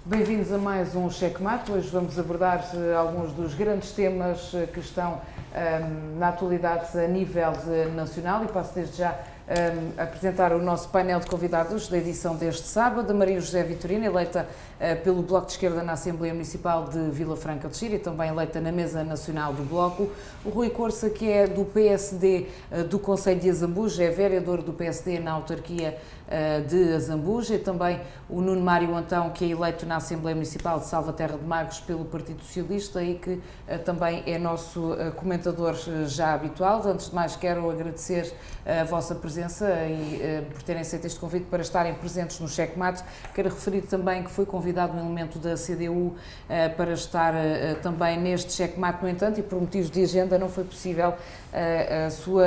Bem-vindos a mais um Checkmate. Hoje vamos abordar alguns dos grandes temas que estão na atualidade a nível nacional e passo desde já a apresentar o nosso painel de convidados da edição deste sábado. A Maria José Vitorino, eleita pelo Bloco de Esquerda na Assembleia Municipal de Vila Franca de Xira e também eleita na Mesa Nacional do Bloco. O Rui Corsa, que é do PSD do Concelho de Azambuja, é vereador do PSD na autarquia de Azambuja, e também o Nuno Mário Antão, que é eleito na Assembleia Municipal de Salvaterra de Magos pelo Partido Socialista e que também é nosso comentador já habitual. Antes de mais, quero agradecer a vossa presença e por terem aceito este convite para estarem presentes no Checkmate. Quero referir também que foi convidado um elemento da CDU para estar também neste Checkmate, no entanto, e por motivos de agenda não foi possível a sua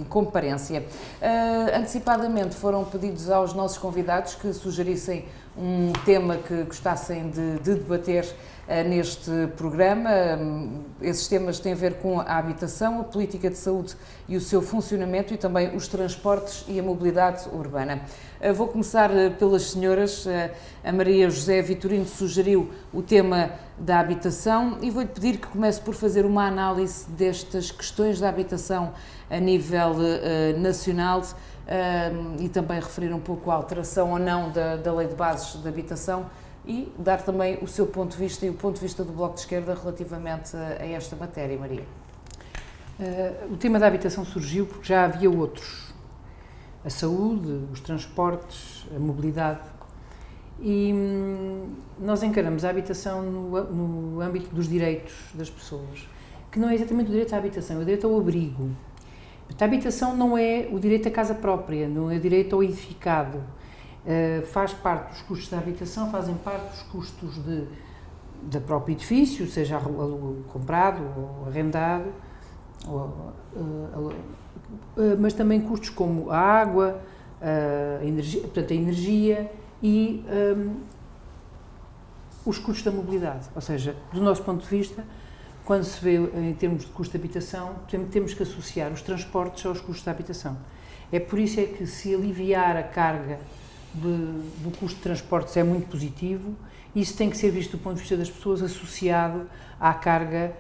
comparência. Antecipadamente foram pedidos aos nossos convidados que sugerissem um tema que gostassem de debater neste programa. Esses temas têm a ver com a habitação, a política de saúde e o seu funcionamento e também os transportes e a mobilidade urbana. Vou começar pelas senhoras. A Maria José Vitorino sugeriu o tema da habitação e vou-lhe pedir que comece por fazer uma análise destas questões da habitação a nível nacional e também referir um pouco a alteração ou não da Lei de Bases de Habitação e dar também o seu ponto de vista e o ponto de vista do Bloco de Esquerda relativamente a esta matéria, Maria. O tema da habitação surgiu porque já havia outros. A saúde, os transportes, a mobilidade. E nós encaramos a habitação no âmbito dos direitos das pessoas, que não é exatamente o direito à habitação, é o direito ao abrigo. A habitação não é o direito à casa própria, não é o direito ao edificado. Faz parte dos custos da habitação, fazem parte dos custos do próprio edifício, seja comprado ou arrendado, mas também custos como a água, a energia e os custos da mobilidade. Ou seja, do nosso ponto de vista, quando se vê em termos de custo de habitação, temos que associar os transportes aos custos da habitação. É por isso é que se aliviar a carga do custo de transportes é muito positivo. Isso tem que ser visto do ponto de vista das pessoas associado à carga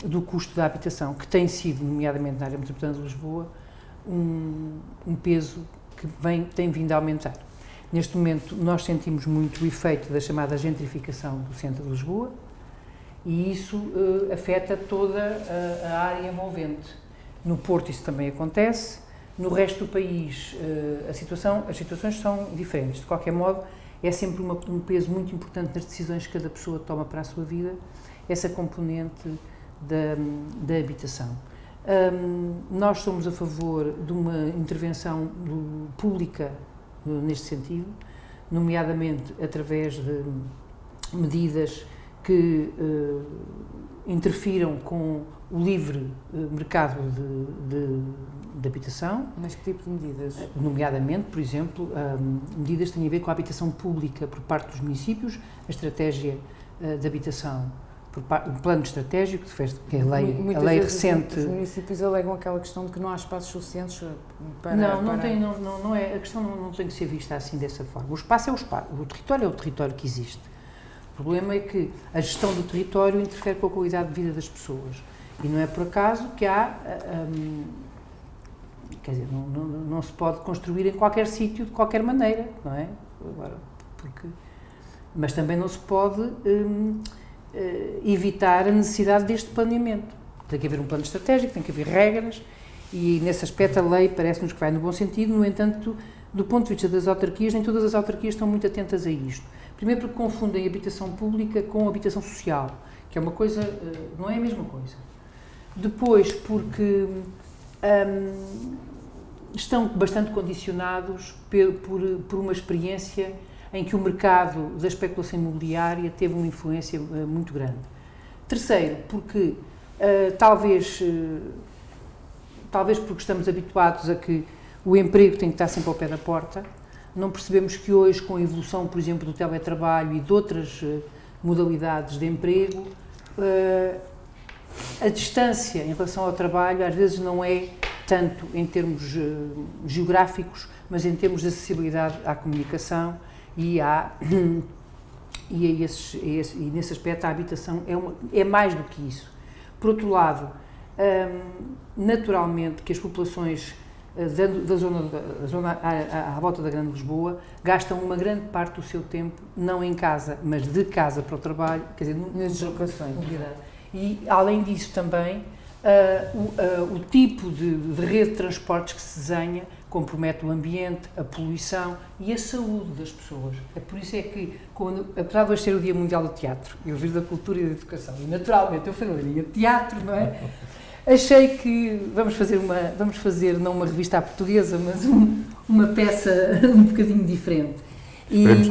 do custo da habitação, que tem sido, nomeadamente na área metropolitana de Lisboa, um peso que tem vindo a aumentar. Neste momento, nós sentimos muito o efeito da chamada gentrificação do centro de Lisboa e isso afeta toda a área envolvente. No Porto isso também acontece, no resto do país as situações são diferentes. De qualquer modo, é sempre um peso muito importante nas decisões que cada pessoa toma para a sua vida, essa componente da habitação. Nós somos a favor de uma intervenção pública neste sentido, nomeadamente através de medidas que interfiram com o livre mercado de habitação. Mas que tipo de medidas? Nomeadamente, por exemplo, medidas que têm a ver com a habitação pública por parte dos municípios, a estratégia de habitação, o plano estratégico, que é a lei recente. Os municípios alegam aquela questão de que não há espaços suficientes para... Não é, a questão não tem que ser vista assim dessa forma. O espaço é o espaço, o território é o território que existe. O problema é que a gestão do território interfere com a qualidade de vida das pessoas. E não é por acaso que há... quer dizer, não se pode construir em qualquer sítio de qualquer maneira, não é? Agora, mas também não se pode evitar a necessidade deste planeamento. Tem que haver um plano estratégico, tem que haver regras e, nesse aspecto, a lei parece-nos que vai no bom sentido. No entanto, do ponto de vista das autarquias, nem todas as autarquias estão muito atentas a isto. Primeiro porque confundem habitação pública com habitação social, que é uma coisa, não é a mesma coisa. Depois porque estão bastante condicionados por uma experiência em que o mercado da especulação imobiliária teve uma influência muito grande. Terceiro, porque talvez porque estamos habituados a que o emprego tem que estar sempre ao pé da porta, não percebemos que hoje, com a evolução, por exemplo, do teletrabalho e de outras modalidades de emprego, a distância em relação ao trabalho às vezes não é tanto em termos geográficos, mas em termos de acessibilidade à comunicação e E nesse aspecto a habitação é mais do que isso. Por outro lado, naturalmente que as populações da zona à volta da Grande Lisboa gastam uma grande parte do seu tempo não em casa, mas de casa para o trabalho, quer dizer, nas deslocações. E além disso também, o tipo de rede de transportes que se desenha compromete o ambiente, a poluição e a saúde das pessoas. É por isso é que, apesar de hoje ser o Dia Mundial do Teatro, eu vir da cultura e da educação, e naturalmente eu falaria de teatro, não é? Achei que vamos fazer não uma revista à portuguesa, mas uma peça um bocadinho diferente. Esperemos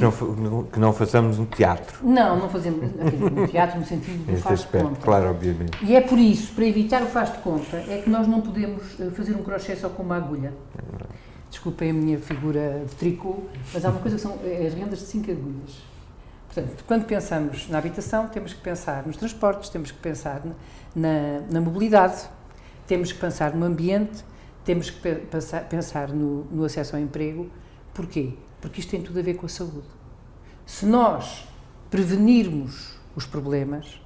que não façamos um teatro. Não fazemos um teatro no sentido do faz de conta. Claro, obviamente. E é por isso, para evitar o faz de conta, é que nós não podemos fazer um crochê só com uma agulha. Desculpem a minha figura de tricô, mas há uma coisa que são as rendas de 5 agulhas. Portanto, quando pensamos na habitação, temos que pensar nos transportes, temos que pensar na mobilidade, temos que pensar no ambiente, temos que pensar no acesso ao emprego. Porquê? Porque isto tem tudo a ver com a saúde. Se nós prevenirmos os problemas,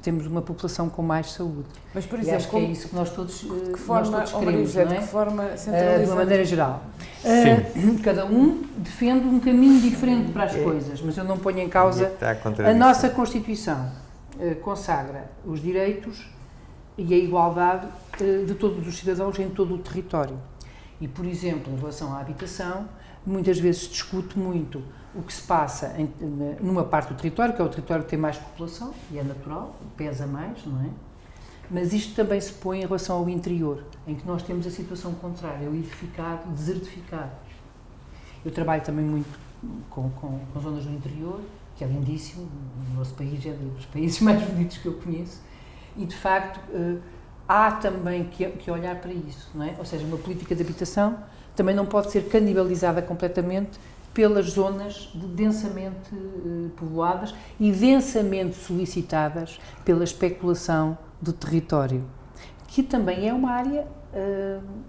temos uma população com mais saúde. Mas, por e exemplo, acho que é isso que nós todos queremos, não é? De que forma centralizada? De uma maneira geral. Sim. Cada um defende um caminho diferente para as coisas, mas eu não ponho em causa a nossa Constituição. Consagra os direitos e a igualdade de todos os cidadãos em todo o território. E, por exemplo, em relação à habitação, muitas vezes discute muito o que se passa numa parte do território, que é o território que tem mais população, e é natural, pesa mais, não é? Mas isto também se põe em relação ao interior, em que nós temos a situação contrária, o edificado, desertificado. Eu trabalho também muito com zonas do interior, que é lindíssimo, o nosso país é dos países mais bonitos que eu conheço, e de facto há também que olhar para isso, não é? Ou seja, uma política de habitação também não pode ser canibalizada completamente pelas zonas densamente povoadas e densamente solicitadas pela especulação do território, que também é uma área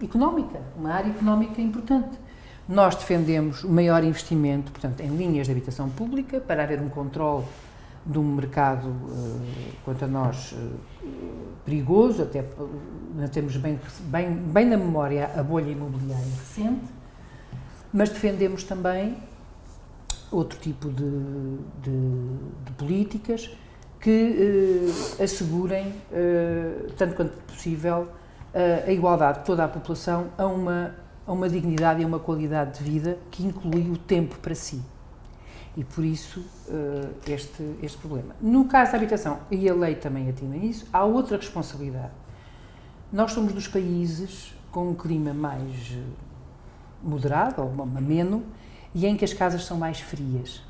económica importante. Nós defendemos o maior investimento, portanto, em linhas de habitação pública, para haver um controle de um mercado, quanto a nós, perigoso, até temos bem na memória a bolha imobiliária recente, mas defendemos também outro tipo de políticas que assegurem, tanto quanto possível, a igualdade de toda a população a uma dignidade e a uma qualidade de vida que inclui o tempo para si. E por isso este problema. No caso da habitação, e a lei também atina isso, há outra responsabilidade. Nós somos dos países com um clima mais moderado ou ameno e em que as casas são mais frias,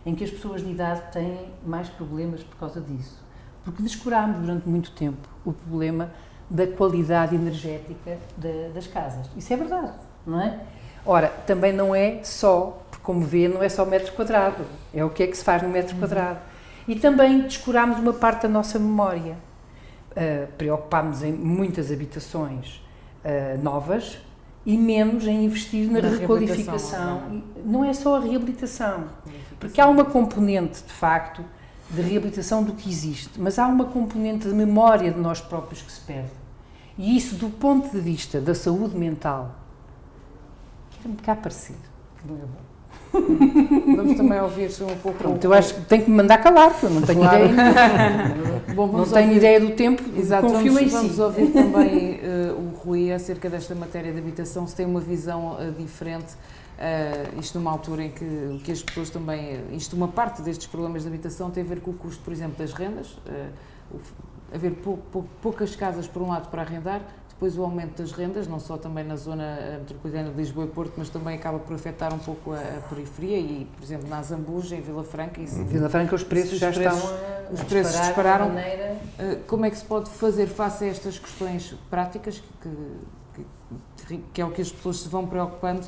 em que as pessoas de idade têm mais problemas por causa disso. Porque descurámos durante muito tempo o problema da qualidade energética das casas. Isso é verdade, não é? Ora, também não é só, como vê, não é só metro quadrado, é o que é que se faz no metro quadrado. E também descurámos uma parte da nossa memória. Preocupámos em muitas habitações novas e menos em investir na requalificação. Não é só a reabilitação, porque há uma componente, de facto, de reabilitação do que existe, mas há uma componente de memória de nós próprios que se perde. E isso, do ponto de vista da saúde mental, quero-me cá parecer, não é bom. Vamos também ouvir um pouco. Pronto, eu acho que tenho que me mandar calar, porque eu não tenho ideia. Bom, não tenho ideia do tempo, confio em si. Vamos ouvir também o Rui acerca desta matéria de habitação, se tem uma visão diferente, isto numa altura em que as pessoas também, uma parte destes problemas de habitação tem a ver com o custo, por exemplo, das rendas, haver poucas casas, por um lado, para arrendar, depois o aumento das rendas, não só também na zona metropolitana de Lisboa e Porto, mas também acaba por afetar um pouco a periferia e, por exemplo, na Azambuja, em Vila Franca. Vila Franca os preços já estão os preços dispararam. Como é que se pode fazer face a estas questões práticas, que é o que as pessoas se vão preocupando?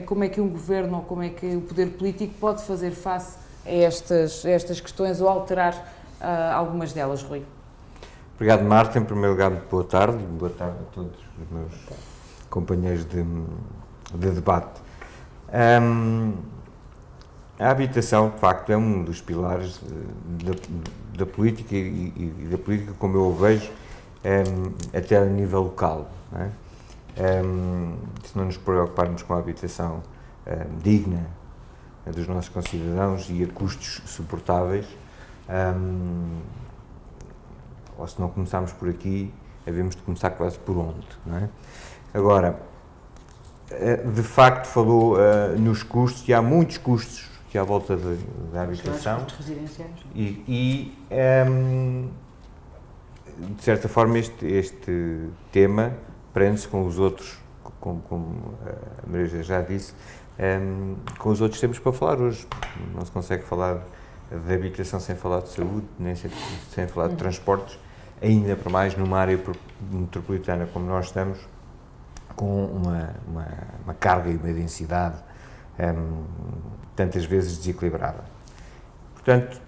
Como é que um governo ou como é que o poder político pode fazer face a estas questões ou alterar algumas delas, Rui? Obrigado, Marta. Em primeiro lugar, boa tarde a todos os meus companheiros de debate. A habitação, de facto, é um dos pilares da política e da política como eu o vejo, até a nível local. Não é? Se não nos preocuparmos com a habitação digna dos nossos concidadãos e a custos suportáveis, ou se não começarmos por aqui, havemos de começar quase por onde. Não é? Agora, de facto, falou nos custos, e há muitos custos que à volta da habitação. Os custos residenciais. E de certa forma, este tema prende-se com os outros, como a Maria já disse, com os outros temas para falar hoje. Não se consegue falar de habitação sem falar de saúde, nem sem falar de transportes, ainda para mais numa área metropolitana como nós estamos, com uma carga e uma densidade tantas vezes desequilibrada. Portanto,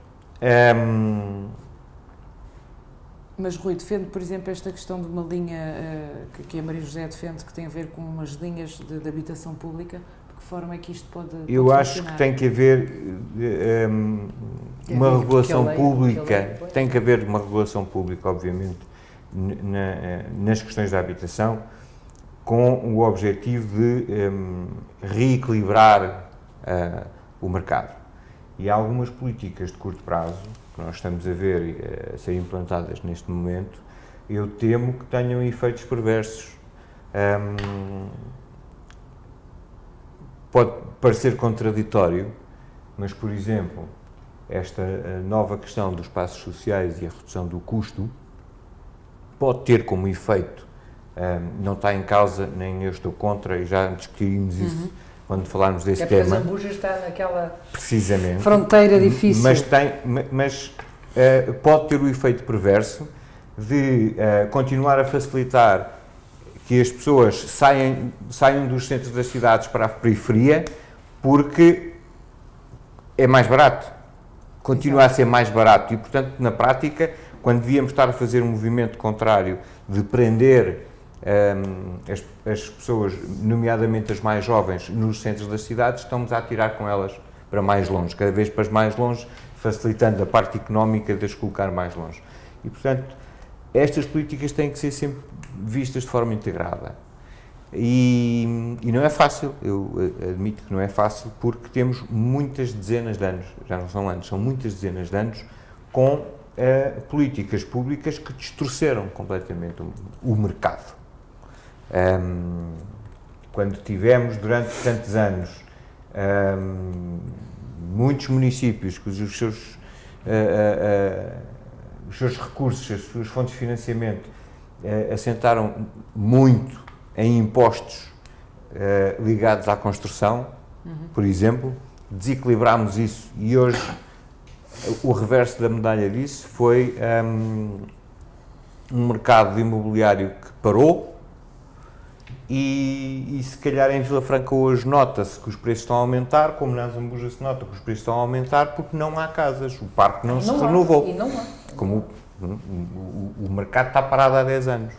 Mas, Rui, defende, por exemplo, esta questão de uma linha que a Maria José defende, que tem a ver com umas linhas de habitação pública. De que forma é que isto pode eu acho que tem que haver uma regulação pública, tem que haver uma regulação pública, obviamente, nas questões da habitação, com o objetivo de reequilibrar o mercado. E há algumas políticas de curto prazo que nós estamos a ver a ser implantadas neste momento, eu temo que tenham efeitos perversos. Pode parecer contraditório, mas, por exemplo, esta nova questão dos espaços sociais e a redução do custo pode ter como efeito, não está em causa, nem eu estou contra, e já discutimos isso quando falarmos desse tema. A Zambuja está naquela precisamente, fronteira difícil. Mas pode ter o efeito perverso de continuar a facilitar que as pessoas saiam dos centros das cidades para a periferia, porque é mais barato, continua a ser mais barato e, portanto, na prática, quando devíamos estar a fazer um movimento contrário de prender as pessoas, nomeadamente as mais jovens, nos centros das cidades, estamos a atirar com elas para mais longe, cada vez para mais longe, facilitando a parte económica de as colocar mais longe. E, portanto, estas políticas têm que ser sempre vistas de forma integrada. E não é fácil, eu admito que não é fácil, porque temos muitas dezenas de anos, já não são anos, são muitas dezenas de anos, com políticas públicas que distorceram completamente o mercado. Quando tivemos, durante tantos anos, muitos municípios cujos os seus recursos, as suas fontes de financiamento assentaram muito em impostos ligados à construção, por exemplo, desequilibrámos isso e hoje o reverso da medalha disso foi um mercado imobiliário que parou e se calhar em Vila Franca hoje nota-se que os preços estão a aumentar, como na Zambuja se nota que os preços estão a aumentar porque não há casas, o parque não se renovou. E não há. Como o mercado está parado há 10 anos.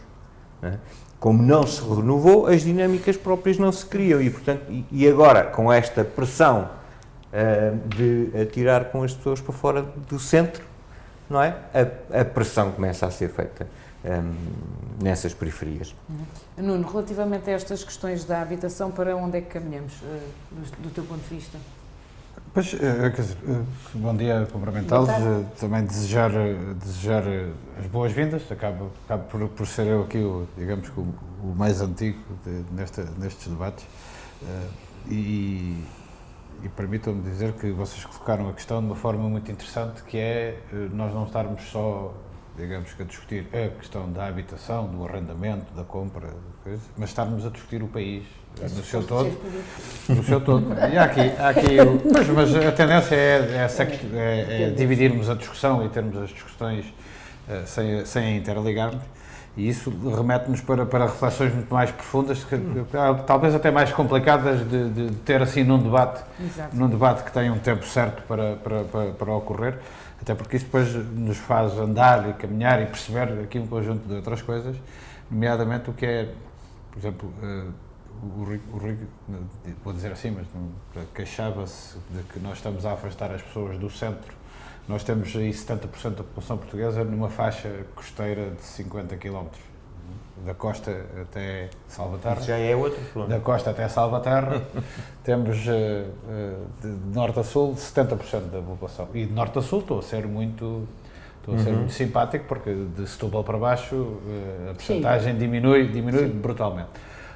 Né? Como não se renovou, as dinâmicas próprias não se criam e, portanto, e agora, com esta pressão de atirar com as pessoas para fora do centro, não é? A pressão começa a ser feita nessas periferias. Nuno, relativamente a estas questões da habitação, para onde é que caminhamos, do teu ponto de vista? Pois, quer dizer, bom dia, cumprimentá-los, também desejar as boas-vindas, acabo por ser eu aqui, digamos, o mais antigo nestes debates, e permitam-me dizer que vocês colocaram a questão de uma forma muito interessante, que é nós não estarmos só, digamos, a discutir a questão da habitação, do arrendamento, da compra, mas estarmos a discutir o país no seu todo. E há aqui pois, mas a tendência é dividirmos a discussão e termos as discussões sem a interligarmos, e isso remete-nos para reflexões muito mais profundas, talvez até mais complicadas de ter assim num debate que tem um tempo certo para ocorrer, até porque isso depois nos faz andar e caminhar e perceber aqui um conjunto de outras coisas, nomeadamente o que é, por exemplo, o Rui, vou dizer assim, mas queixava-se de que nós estamos a afastar as pessoas do centro. Nós temos aí 70% da população portuguesa numa faixa costeira de 50 km, da costa até Salvaterra. Isso já é outro problema. Da costa até Salvaterra, temos de norte a sul 70% da população. E de norte a sul estou a ser muito simpático, porque de Setúbal para baixo a percentagem diminui brutalmente.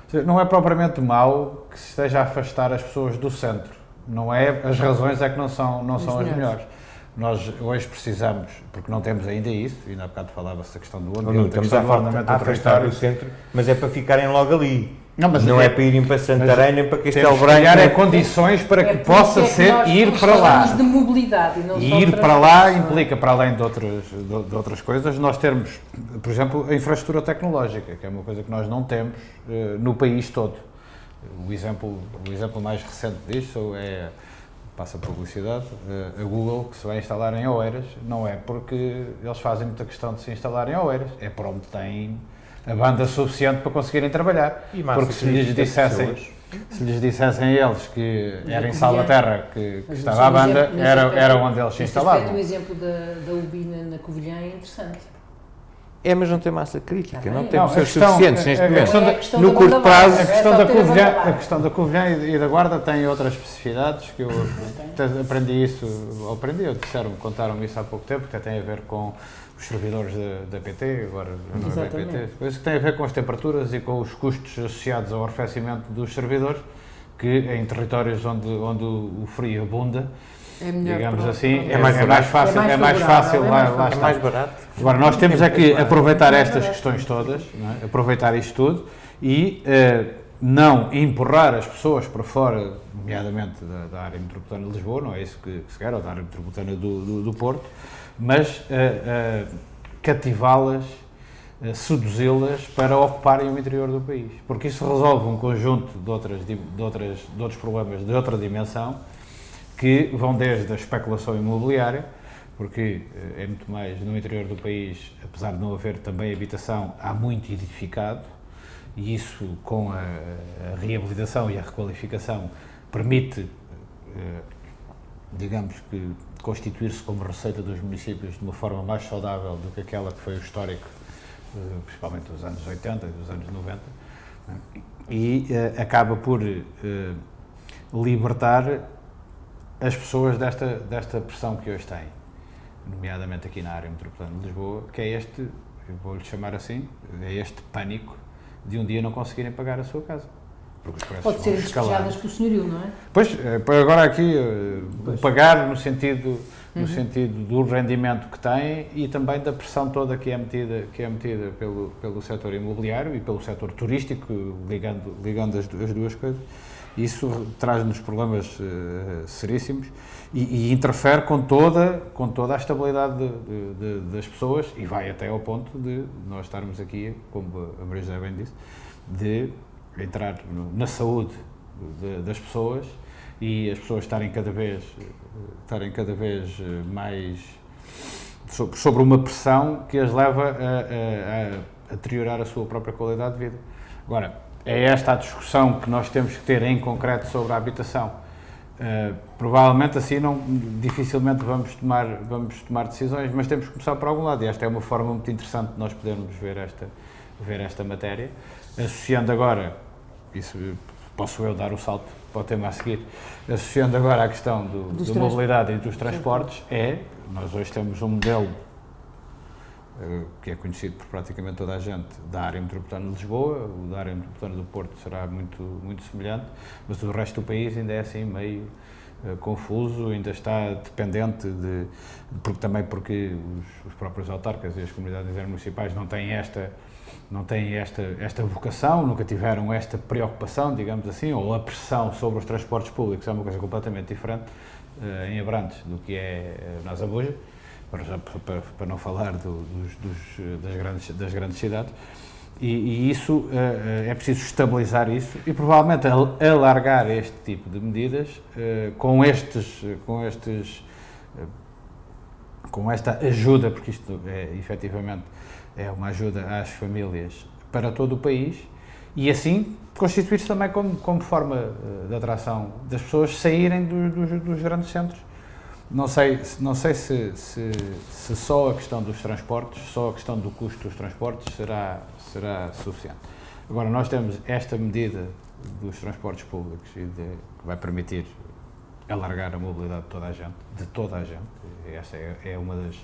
Ou seja, não é propriamente mau que se esteja a afastar as pessoas do centro. Não é, as razões é que não são as melhores. Nós hoje precisamos, porque não temos ainda isso, e ainda há bocado falava-se da questão do ambiente, estamos a afastar o centro, mas é para ficarem logo ali. Não é para irem para Santarém nem para Castelo Branco. Criar condições para que possa ser ir para lá. De mobilidade, não e ir para lá implica, para além de outras coisas, nós termos, por exemplo, a infraestrutura tecnológica, que é uma coisa que nós não temos no país todo. O exemplo mais recente disso é, passa a publicidade, a Google, que se vai instalar em Oeiras. Não é porque eles fazem muita questão de se instalar em Oeiras, é por onde têm a banda suficiente para conseguirem trabalhar. Porque se lhes dissessem eles que era em Salvaterra que estava a banda, era onde eles se instalavam. O exemplo da Ubina na Covilhã é interessante. É, mas não tem massa crítica, não tem Não, pessoas suficientes neste momento. No da curto prazo, A questão da Covilhã e da Guarda tem outras especificidades que eu contaram-me isso há pouco tempo, que tem a ver com os servidores da PT, agora não é PT, coisas que têm a ver com as temperaturas e com os custos associados ao arrefecimento dos servidores, que em territórios onde o frio abunda, digamos assim, é mais fácil lá estar. mais barato. Agora, nós temos é que aproveitar estas questões todas, não é? Aproveitar isto tudo e não empurrar as pessoas para fora, nomeadamente da área metropolitana de Lisboa, não é isso que se quer, ou da área metropolitana do Porto, mas cativá-las, seduzi-las para ocuparem o interior do país, porque isso resolve um conjunto de outros problemas de outra dimensão, que vão desde a especulação imobiliária, porque é muito mais no interior do país, apesar de não haver também habitação, há muito edificado, e isso com a reabilitação e a requalificação permite, digamos que, constituir-se como receita dos municípios de uma forma mais saudável do que aquela que foi o histórico, principalmente dos anos 80 e dos anos 90, e acaba por libertar as pessoas desta pressão que hoje têm, nomeadamente aqui na área metropolitana de Lisboa, que é este, eu vou-lhe chamar assim, é este pânico de um dia não conseguirem pagar a sua casa. Pode ser despejadas pelo senhorio, não é? Pois, agora aqui, pagar no sentido do rendimento que tem e também da pressão toda que é metida pelo setor imobiliário e pelo setor turístico, ligando as duas coisas. Isso traz-nos problemas seríssimos e interfere com toda a estabilidade das pessoas e vai até ao ponto de nós estarmos aqui, como a Maria José bem disse, de entrar na saúde das pessoas e as pessoas estarem cada vez mais sobre uma pressão que as leva a deteriorar a sua própria qualidade de vida. Agora, é esta a discussão que nós temos que ter em concreto sobre a habitação. Provavelmente assim dificilmente vamos tomar decisões, mas temos que começar por algum lado e esta é uma forma muito interessante de nós podermos ver esta matéria, associando agora, isso posso eu dar o salto para o tema a seguir, associando agora a questão da mobilidade e dos transportes, nós hoje temos um modelo que é conhecido por praticamente toda a gente da área metropolitana de Lisboa, o da área metropolitana do Porto será muito, muito semelhante, mas o resto do país ainda é assim meio confuso, ainda está dependente porque os próprios autarcas e as comunidades intermunicipais não têm esta vocação, nunca tiveram esta preocupação, digamos assim, ou a pressão sobre os transportes públicos é uma coisa completamente diferente em Abrantes do que é na Zambuja, para não falar das grandes cidades, e isso é preciso estabilizar isso e provavelmente alargar este tipo de medidas com esta ajuda, porque isto efetivamente é uma ajuda às famílias para todo o país E assim constituir-se também como forma de atração das pessoas saírem dos grandes centros. Não sei se só a questão dos transportes, só a questão do custo dos transportes será suficiente. Agora, nós temos esta medida dos transportes públicos que vai permitir alargar a mobilidade de toda a gente. Essa é uma das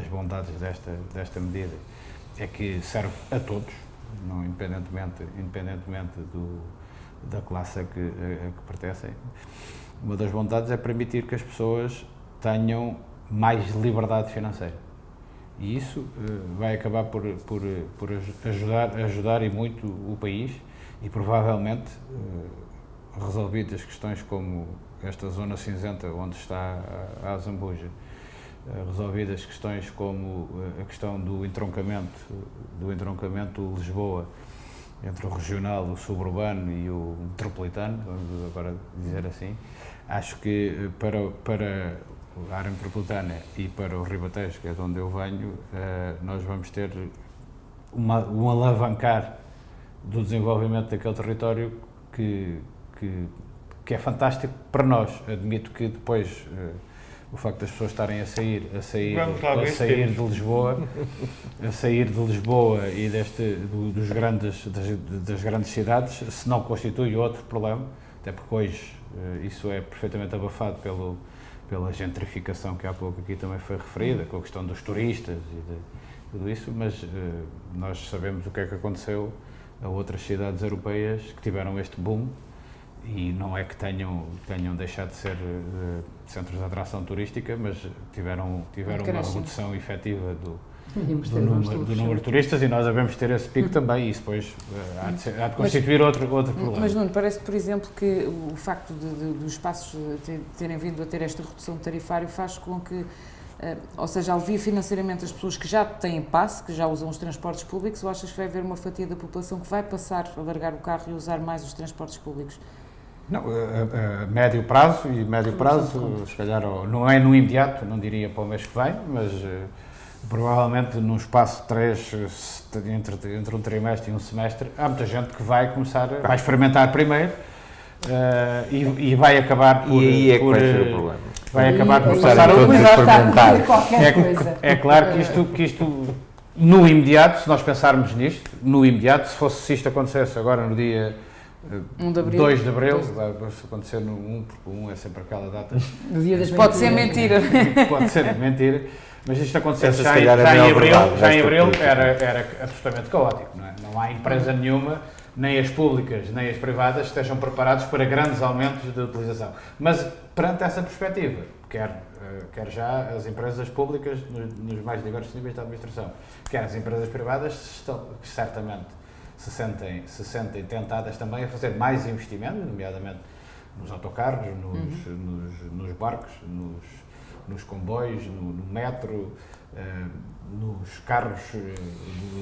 bondades desta medida, é que serve a todos, não independentemente da classe a que pertencem. Uma das bondades é permitir que as pessoas tenham mais liberdade financeira. E isso vai acabar por ajudar e muito o país, e provavelmente resolvidas questões como esta zona cinzenta onde está a Azambuja, resolvidas questões como a questão do entroncamento Lisboa entre o regional, o suburbano e o metropolitano, vamos agora dizer assim. Acho que para a área metropolitana e para o Ribatejo, que é de onde eu venho, nós vamos ter um alavancar do desenvolvimento daquele território que é fantástico para nós. Admito que depois o facto das pessoas estarem a sair de Lisboa e das grandes cidades, se não constitui outro problema, até porque hoje isso é perfeitamente abafado pela gentrificação que há pouco aqui também foi referida, com a questão dos turistas e de tudo isso, mas nós sabemos o que é que aconteceu a outras cidades europeias que tiveram este boom, e não é que tenham deixado de ser centros de atração turística, mas tiveram uma redução efetiva do número de turistas, e nós devemos ter esse pico também, e isso depois há de constituir outro problema. Mas, Nuno, parece, por exemplo, que o facto dos espaços terem vindo a ter esta redução tarifária faz com que, ou seja, alivia financeiramente as pessoas que já têm passe, que já usam os transportes públicos, ou achas que vai haver uma fatia da população que vai passar a largar o carro e usar mais os transportes públicos? Não, a médio prazo, se calhar não é no imediato, não diria para o mês que vem, mas provavelmente num espaço de 3, entre um trimestre e um semestre, há muita gente que vai começar, vai experimentar primeiro e vai acabar por... E aí é que vai ser o problema. Vai acabar por passar a experimentar. É claro que isto, no imediato, se nós pensarmos nisto, se isto acontecesse agora no dia 2 de Abril, vai acontecer no 1, porque o 1 é sempre aquela data. No dia das Pode ser mentira. Pode ser mentira, mas isto acontecesse já em Abril era absolutamente caótico. Não há empresa nenhuma, nem as públicas, nem as privadas, que estejam preparados para grandes aumentos de utilização. Mas, perante essa perspectiva, quer já as empresas públicas nos mais diversos níveis de administração, quer as empresas privadas, que certamente se sentem tentadas também a fazer mais investimento, nomeadamente nos autocarros, nos barcos, nos comboios, no metro, nos carros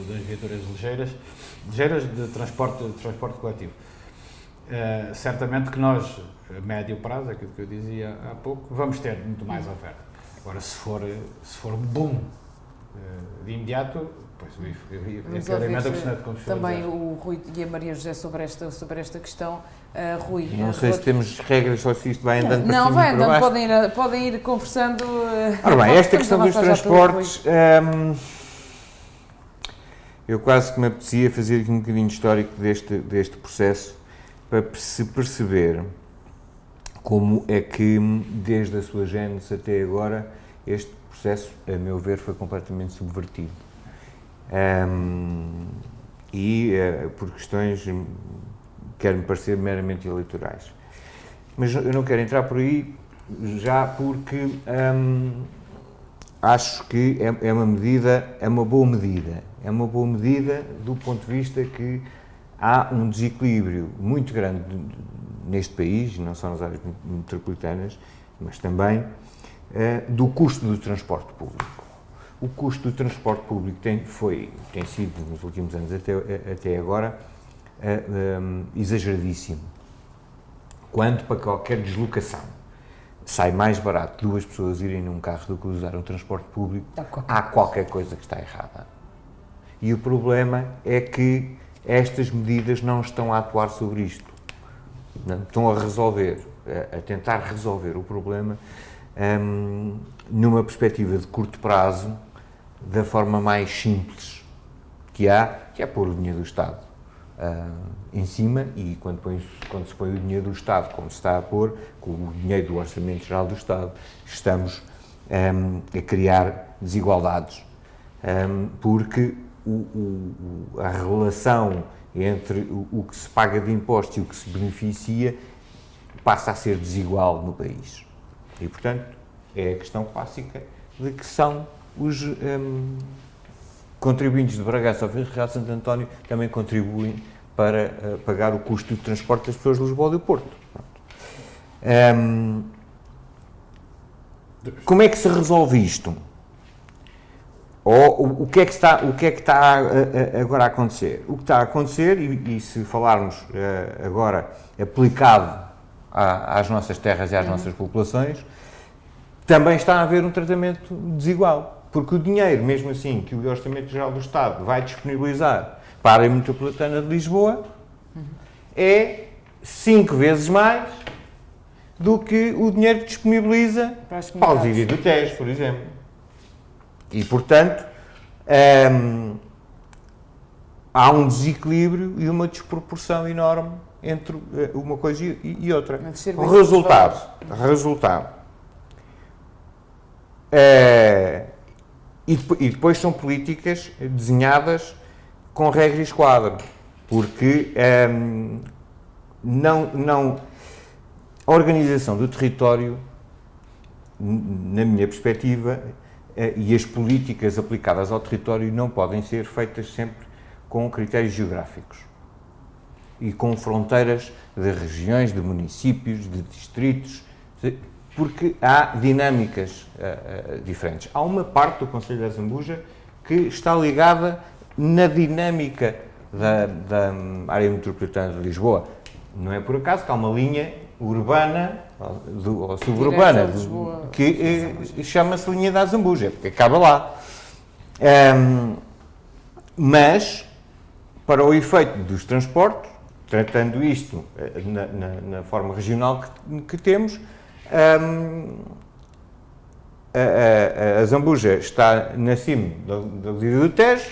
das viaturas ligeiras de transporte coletivo. Certamente que nós, a médio prazo, aquilo que eu dizia há pouco, vamos ter muito mais oferta. Agora, se for um boom de imediato, pois claramente a questão de combustível. Também o Rui e a Maria José sobre esta questão. Rui, não sei se temos regras ou se isto vai andando para não, cima vai e para andando, baixo. podem ir conversando. Ora bem, esta questão dos transportes, eu quase que me apetecia fazer aqui um bocadinho de histórico deste processo, para se perceber como é que, desde a sua gênese até agora, este processo, a meu ver, foi completamente subvertido. Por questões, quer-me parecer, meramente eleitorais. Mas eu não quero entrar por aí já, porque acho que é uma boa medida. É uma boa medida do ponto de vista que há um desequilíbrio muito grande neste país, não só nas áreas metropolitanas, mas também do custo do transporte público. O custo do transporte público tem sido, nos últimos anos até agora, exageradíssimo. Quando para qualquer deslocação sai mais barato 2 pessoas irem num carro do que usar um transporte público, há qualquer coisa que está errada. E o problema é que estas medidas não estão a atuar sobre isto. Não, estão a resolver, a tentar resolver o problema numa perspectiva de curto prazo, da forma mais simples que é pôr o dinheiro do Estado em cima, e quando se põe o dinheiro do Estado, como se está a pôr, com o dinheiro do Orçamento Geral do Estado, estamos a criar desigualdades, porque a relação entre o que se paga de impostos e o que se beneficia passa a ser desigual no país. E, portanto, é a questão clássica de que são os contribuintes de Bragança ao Vila Real de Santo António também contribuem para pagar o custo do transporte das pessoas de Lisboa e do Porto. Como é que se resolve isto? Ou o que é que está agora a acontecer? O que está a acontecer, e se falarmos agora aplicado às nossas terras e às nossas populações, também está a haver um tratamento desigual. Porque o dinheiro, mesmo assim, que o Orçamento Geral do Estado vai disponibilizar para a área metropolitana de Lisboa, é 5 vezes mais do que o dinheiro que disponibiliza para o Alzira do Tejo, por exemplo. E, portanto, há um desequilíbrio e uma desproporção enorme entre uma coisa e outra. O resultado. E depois são políticas desenhadas com regra e esquadro, porque a organização do território, na minha perspectiva, e as políticas aplicadas ao território não podem ser feitas sempre com critérios geográficos e com fronteiras de regiões, de municípios, de distritos, porque há dinâmicas diferentes. Há uma parte do Concelho da Zambuja que está ligada na dinâmica da área metropolitana de Lisboa. Não é por acaso que há uma linha urbana ou suburbana que chama-se linha da Zambuja, porque acaba lá. Mas, para o efeito dos transportes, tratando isto na forma regional que temos, a Zambuja está na cima da Alzira do Tejo,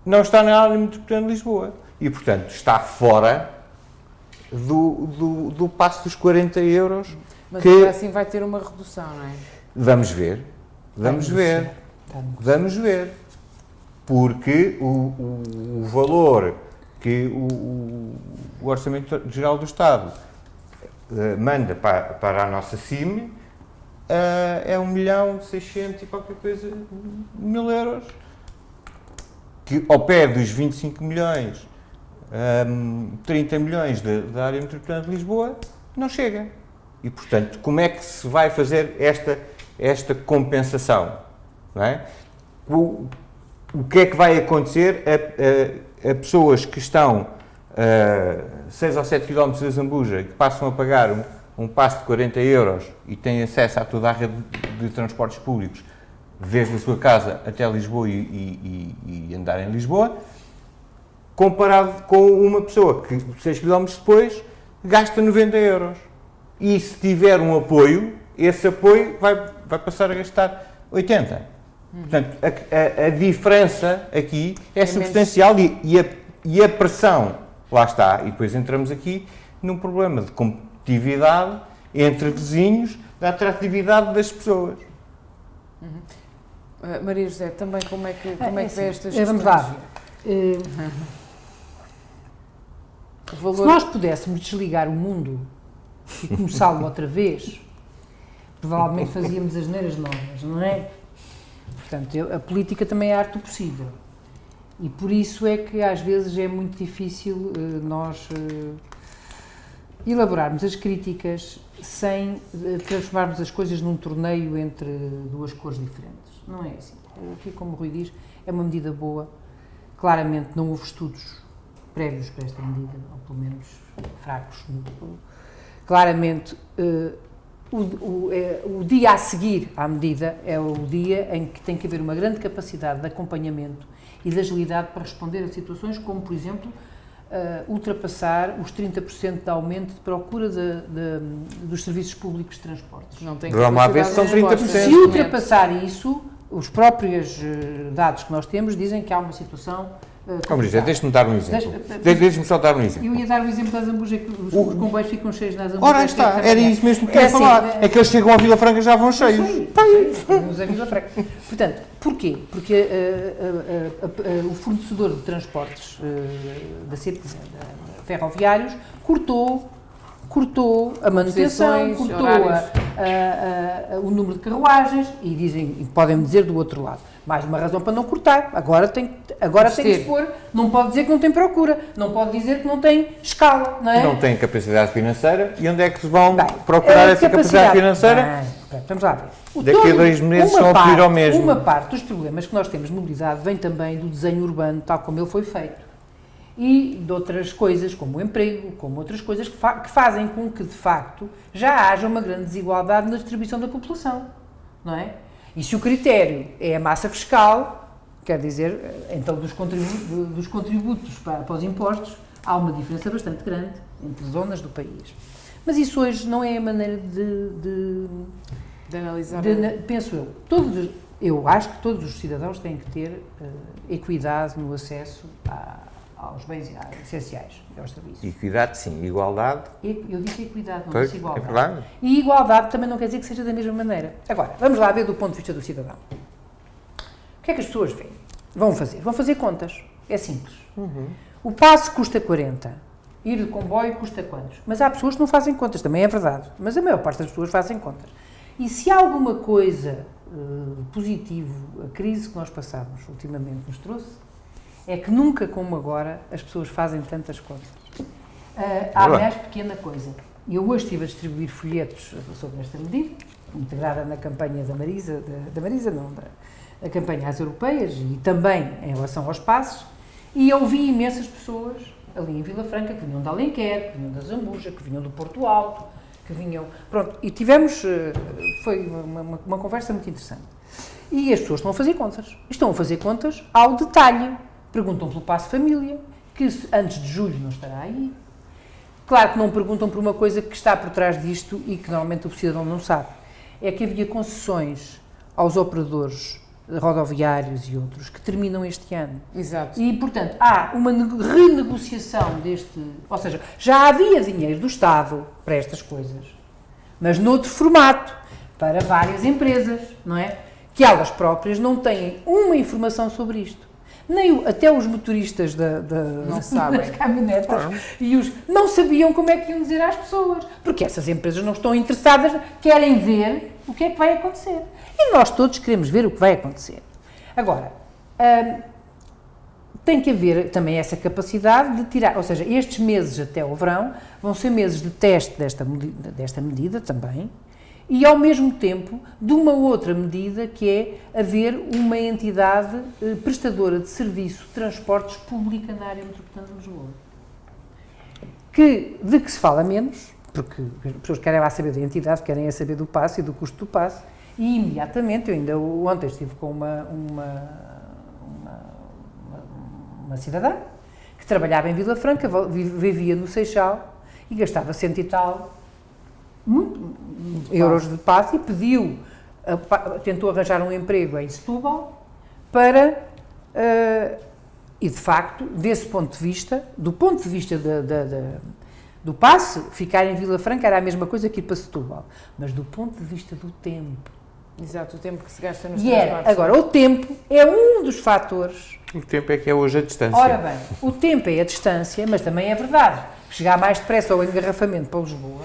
não está na área metropolitana de Lisboa e, portanto, está fora do passo dos 40 euros. Mas ainda assim vai ter uma redução, não é? Vamos ver. Porque o valor que o Orçamento Geral do Estado manda para a nossa CIM é 1.600.000 e qualquer coisa mil euros, que ao pé dos 25 milhões, 30 milhões da área metropolitana de Lisboa, não chega. E, portanto, como é que se vai fazer esta compensação? Não é? O que é que vai acontecer a pessoas que estão 6 ou 7 km da Zambuja e que passam a pagar um passe de 40 euros e têm acesso a toda a rede de transportes públicos desde a sua casa até Lisboa e andar em Lisboa, comparado com uma pessoa que 6 km depois gasta 90 euros. E se tiver um apoio, esse apoio vai passar a gastar 80. Portanto, a diferença aqui é substancial e a pressão, lá está, e depois entramos aqui num problema de competitividade entre vizinhos, da atratividade das pessoas. Maria José, também como é que vê estas questões? Vamos lá. Se nós pudéssemos desligar o mundo e começá-lo outra vez, provavelmente fazíamos as neiras novas, não é? Portanto, a política também é a arte do possível. E por isso é que às vezes é muito difícil nós elaborarmos as críticas sem transformarmos as coisas num torneio entre duas cores diferentes. Não é assim. Aqui, como o Rui diz, é uma medida boa. Claramente não houve estudos prévios para esta medida, ou pelo menos fracos. Claramente o dia a seguir à medida é o dia em que tem que haver uma grande capacidade de acompanhamento e de agilidade para responder a situações como, por exemplo, ultrapassar os 30% de aumento de procura dos serviços públicos de transportes. Não tem Vamos lá ver se são capacidade de 30%. resposta. Se ultrapassar isso, os próprios dados que nós temos dizem que há uma situação Vamos dizer, deixe-me dar um exemplo. Deixe-me só dar um exemplo. Eu ia dar o exemplo da Zambuja, que os comboios ficam cheios na Zambuja. Ora, aí está, era isso mesmo que eu ia assim, falar. É que eles chegam ao Vila Franca já vão cheios. Vamos a Vila Franca. Portanto, porquê? Porque o fornecedor de transportes ferroviários cortou a manutenção, Posições, cortou horários. o número de carruagens e podem dizer do outro lado. Mais uma razão para não cortar. Agora tem que expor. Não pode dizer que não tem procura. Não pode dizer que não tem escala. Não é? Não têm capacidade financeira. E onde é que se vão Bem, procurar essa capacidade financeira? Bem, vamos lá ver. Daqui a 2 meses estão a pedir ao mesmo. Uma parte dos problemas que nós temos de mobilidade vem também do desenho urbano, tal como ele foi feito. E de outras coisas, como o emprego, como outras coisas que fazem com que, de facto, já haja uma grande desigualdade na distribuição da população. Não é? E se o critério é a massa fiscal, quer dizer, então dos contributos para os impostos, há uma diferença bastante grande entre zonas do país. Mas isso hoje não é a maneira de analisar. Penso eu acho que todos os cidadãos têm que ter equidade no acesso aos bens essenciais, aos serviços. Equidade, sim. Igualdade. Eu disse equidade, não Pois, disse igualdade. é claro. E igualdade também não quer dizer que seja da mesma maneira. Agora, vamos lá ver do ponto de vista do cidadão. O que é que as pessoas veem? Vão fazer contas. É simples. O passe custa 40. Ir de comboio custa quantos? Mas há pessoas que não fazem contas, também é verdade. Mas a maior parte das pessoas fazem contas. E se há alguma coisa positivo a crise que nós passamos ultimamente nos trouxe, é que nunca como agora as pessoas fazem tantas contas. Há mais pequena coisa. Eu hoje estive a distribuir folhetos sobre esta medida, integrada na campanha da campanha às europeias e também em relação aos passos, e ouvi imensas pessoas ali em Vila Franca que vinham de Alenquer, que vinham da Zambuja, que vinham do Porto Alto, que vinham... Pronto, e tivemos... Foi uma conversa muito interessante. E as pessoas estão a fazer contas. Estão a fazer contas ao detalhe. Perguntam pelo passo família, que antes de julho não estará aí. Claro que não perguntam por uma coisa que está por trás disto e que normalmente o cidadão não sabe. É que havia concessões aos operadores rodoviários e outros que terminam este ano. Exato. E, portanto, há uma renegociação ou seja, já havia dinheiro do Estado para estas coisas, mas noutro formato, para várias empresas, não é? Que elas próprias não têm uma informação sobre isto. Até os motoristas não sabem. das caminhonetas não sabiam como é que iam dizer às pessoas, porque essas empresas não estão interessadas, querem ver o que é que vai acontecer. E nós todos queremos ver o que vai acontecer. Agora, tem que haver também essa capacidade de tirar, ou seja, estes meses até ao verão vão ser meses de teste desta medida também, e, ao mesmo tempo, de uma outra medida que é haver uma entidade prestadora de serviço de transportes pública na área metropolitana de Lisboa. De que se fala menos, porque as pessoas querem lá saber da entidade, querem saber do passe e do custo do passe, e imediatamente, eu ainda ontem estive com uma cidadã que trabalhava em Vila Franca, vivia no Seixal e gastava 100 e tal euros de passe e tentou arranjar um emprego em Setúbal e de facto, desse ponto de vista, do ponto de vista do passe, ficar em Vila Franca era a mesma coisa que ir para Setúbal, mas do ponto de vista do tempo. Exato, o tempo que se gasta nos transportes. Agora, o tempo é um dos fatores. O tempo é que é hoje a distância. Ora bem, o tempo é a distância, mas também é verdade. Chegar mais depressa ao engarrafamento para Lisboa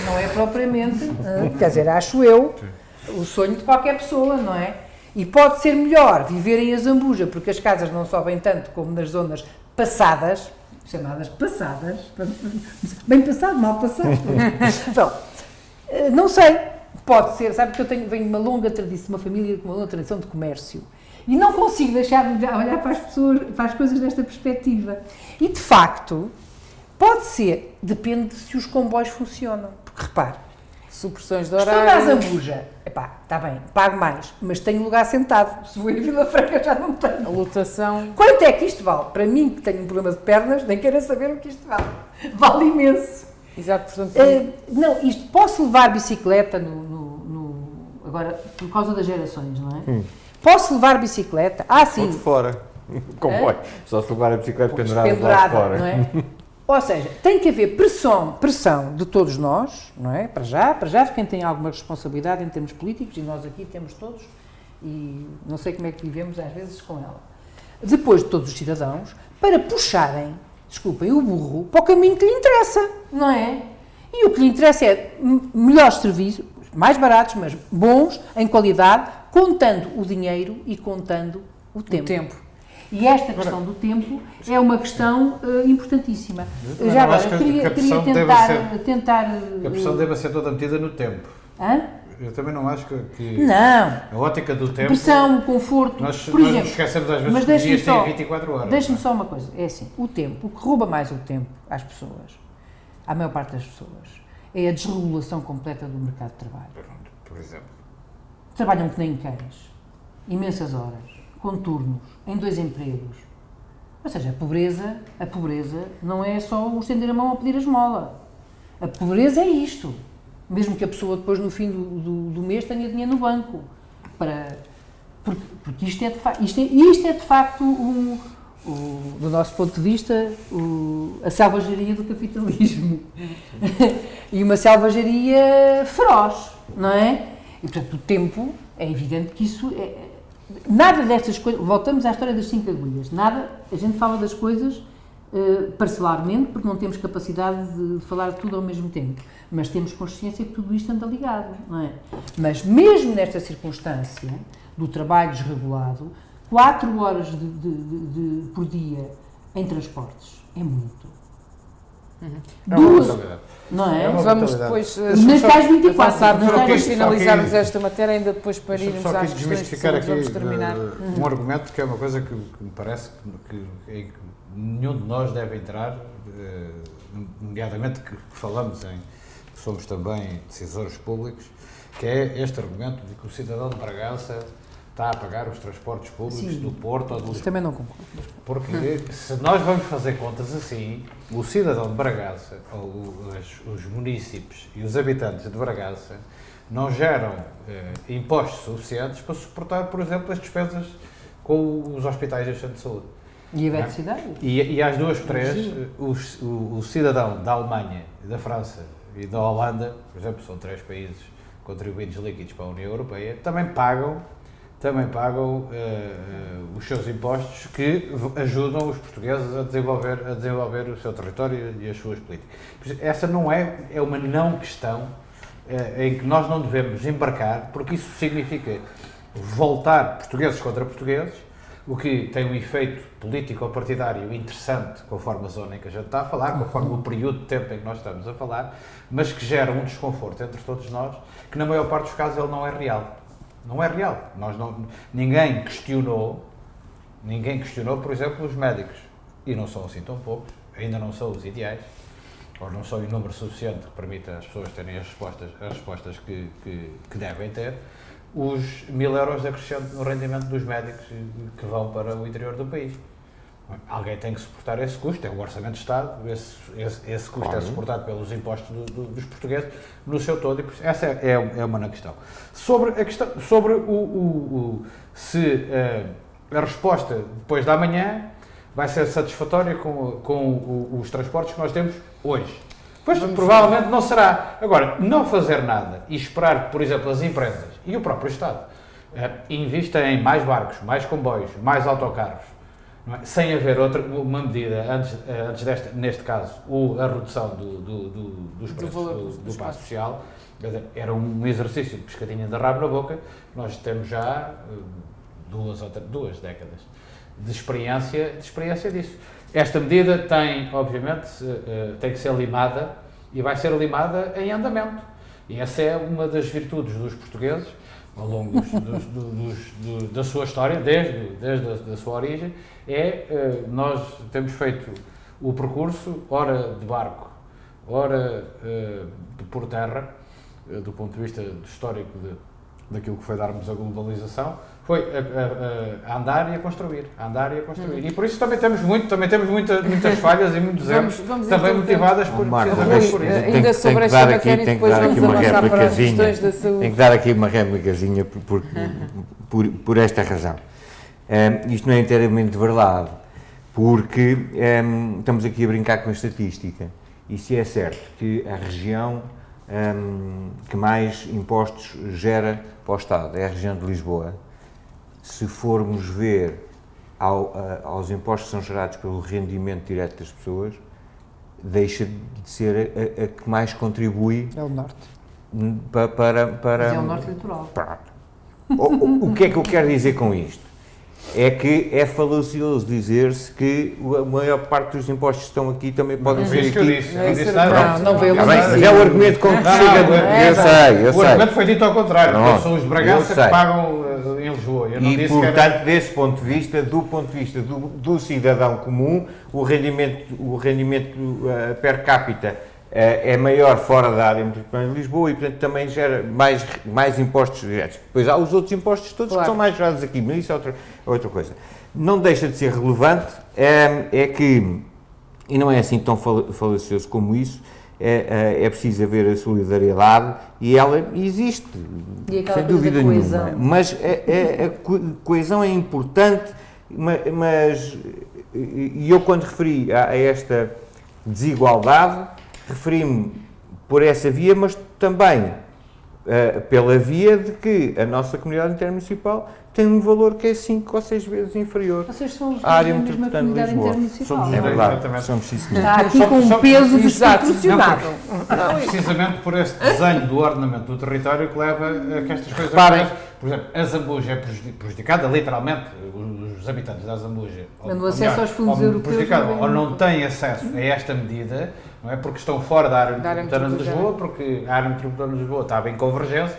não é propriamente, quer dizer, acho eu, o sonho de qualquer pessoa, não é? E pode ser melhor viver em Azambuja, porque as casas não sobem tanto como nas zonas passadas, chamadas passadas, bem passado, mal passado. Então, não sei, pode ser, sabe que eu venho de uma longa tradição, uma família com uma longa tradição de comércio. E não consigo deixar de olhar para as pessoas, para as coisas desta perspectiva. E, de facto, pode ser, depende de se os comboios funcionam. Porque, repare, Supressões de Estou na horário. Zambuja, epá, está bem, pago mais, mas tenho lugar sentado. Se vou em Vila Franca já não A tenho. lotação. Quanto é que isto vale? Para mim, que tenho um problema de pernas, nem quero saber o que isto vale. Vale imenso. Exato, portanto. Não, isto, posso levar bicicleta agora, por causa das gerações, não é? Posso levar bicicleta? Ah, Ou sim. de fora. Comboio. Só se levar a bicicleta pendurada de lá de Pendurada, fora. não é? Ou seja, tem que haver pressão de todos nós, não é? Para já, quem tem alguma responsabilidade em termos políticos, e nós aqui temos todos, e não sei como é que vivemos às vezes com ela. Depois de todos os cidadãos, para puxarem, desculpem, o burro para o caminho que lhe interessa, não é? E o que lhe interessa é melhores serviços, mais baratos, mas bons, em qualidade, contando o dinheiro e contando o tempo. E esta questão do tempo é uma questão importantíssima. Eu Já agora, acho que queria a pressão deve tentar... A pressão deve ser toda metida no tempo. Hã? Eu também não acho que Não. a ótica do tempo... Pressão, o conforto, Nós, por nós exemplo. nos esquecemos às vezes Mas que os dias deixe-me têm 24 horas. Deixe-me só uma coisa, é assim, o tempo, o que rouba mais o tempo às pessoas, à maior parte das pessoas, é a desregulação completa do mercado de trabalho. Por exemplo. Trabalham que nem cães, imensas horas, com turnos, em 2 empregos. Ou seja, a pobreza não é só o estender a mão a pedir a esmola. A pobreza é isto. Mesmo que a pessoa depois no fim do mês tenha dinheiro no banco. Porque isto é de facto, do nosso ponto de vista, a selvageria do capitalismo. E uma selvageria feroz, não é? E portanto o tempo, é evidente que isso nada destas coisas, voltamos à história das 5 agulhas, nada, a gente fala das coisas parcelarmente, porque não temos capacidade de falar de tudo ao mesmo tempo, mas temos consciência que tudo isto anda ligado, não é? Mas mesmo nesta circunstância do trabalho desregulado, 4 horas por dia em transportes é muito. É uma brutalidade. Não é? É uma Vamos brutalidade. depois Mas faz 24, avançar, não é? depois Só que- finalizarmos esta matéria, ainda depois para Deixa-me irmos só às aqui questões de desmistificar saúde, aqui vamos terminar. um argumento que é uma coisa que me parece em que nenhum de nós deve entrar, nomeadamente que falamos que somos também decisores públicos, que é este argumento de que o cidadão de Bragança está a pagar os transportes públicos Sim. do Porto ou do Isso Lisboa. também não concordo. Porque se nós vamos fazer contas assim, o cidadão de Bragança, ou os munícipes e os habitantes de Bragança, não geram impostos suficientes para suportar, por exemplo, as despesas com os hospitais e os centros de saúde. E a eletricidade? E às 2 por 3, o cidadão da Alemanha, da França e da Holanda, por exemplo, são 3 países contribuintes líquidos para a União Europeia, também pagam os seus impostos que ajudam os portugueses a desenvolver o seu território e as suas políticas. Essa não é uma não questão em que nós não devemos embarcar, porque isso significa voltar portugueses contra portugueses, o que tem um efeito político ou partidário interessante, conforme a zona em que a gente está a falar, conforme o período de tempo em que nós estamos a falar, mas que gera um desconforto entre todos nós, que na maior parte dos casos ele não é real. Não é real. Ninguém questionou, por exemplo, os médicos. E não são assim tão poucos, ainda não são os ideais, ou não são em número suficiente que permita às pessoas terem as respostas que devem ter, os 1.000 euros de acrescente no rendimento dos médicos que vão para o interior do país. Alguém tem que suportar esse custo, é o Orçamento de Estado, esse custo é suportado pelos impostos dos portugueses no seu todo, e essa é uma questão. Sobre se a resposta depois da manhã vai ser satisfatória com os transportes que nós temos hoje. Pois provavelmente não será. Agora, não fazer nada e esperar que, por exemplo, as empresas e o próprio Estado invista em mais barcos, mais comboios, mais autocarros, sem haver uma medida, antes desta, neste caso, a redução dos preços do passo social, era um exercício de pescadinha de rabo na boca. Nós temos já 2 décadas de experiência disso. Esta medida tem, obviamente, tem que ser limada e vai ser limada em andamento. E essa é uma das virtudes dos portugueses, ao longo da sua história, desde a sua origem, nós temos feito o percurso, ora de barco, ora por terra, do ponto de vista histórico daquilo que foi darmos a globalização, foi a andar e a construir, E por isso também temos muitas falhas e muitos erros, também motivadas precisamente por isso. Ainda sobre esta matéria, depois vamos avançar para as questões da saúde. Tenho que dar aqui uma réplicazinha por esta razão. Isto não é inteiramente verdade, porque estamos aqui a brincar com a estatística, e se é certo que a região que mais impostos gera para o Estado é a região de Lisboa, se formos ver aos impostos que são gerados pelo rendimento direto das pessoas, deixa de ser a que mais contribui É o norte. para Mas é o norte litoral. O que é que eu quero dizer com isto? É que é falacioso dizer-se que a maior parte dos impostos que estão aqui também podem Não ser foi isso que eu aqui. disse. Não veio Mas é o argumento com que chega. Eu O sei. argumento foi dito ao contrário, Pronto, porque são os de Bragança eu sei. que pagam em Lisboa. Eu não E, disse portanto, desse ponto de vista, do ponto de vista do cidadão comum, o rendimento per capita é maior fora da área metropolitana de Lisboa e, portanto, também gera mais impostos diretos. Depois há os outros impostos todos que são mais gerados aqui, mas isso é outra coisa. Não deixa de ser relevante, é que, e não é assim tão falacioso como isso, é preciso haver a solidariedade e ela existe, sem dúvida nenhuma. Mas a coesão é importante, mas eu quando referi a esta desigualdade, referi-me por essa via, mas também pela via de que a nossa comunidade intermunicipal tem um valor que é 5 ou 6 vezes inferior Vocês são à área da mesma metropolitana de comunidade Lisboa. intermunicipal. Somos É verdade, Exatamente. somos sim, senhor. Está aqui com um peso desproporcionado. Precisamente por esse desenho do ordenamento do território que leva a que estas coisas Reparem. acontecem. Por exemplo, a Zambuja é prejudicada, literalmente, os habitantes da Zambuja. Mas no acesso aos fundos europeus ou não têm acesso a esta medida, não é? Porque estão fora da área metropolitana de Lisboa, porque a área metropolitana de Lisboa estava em convergência,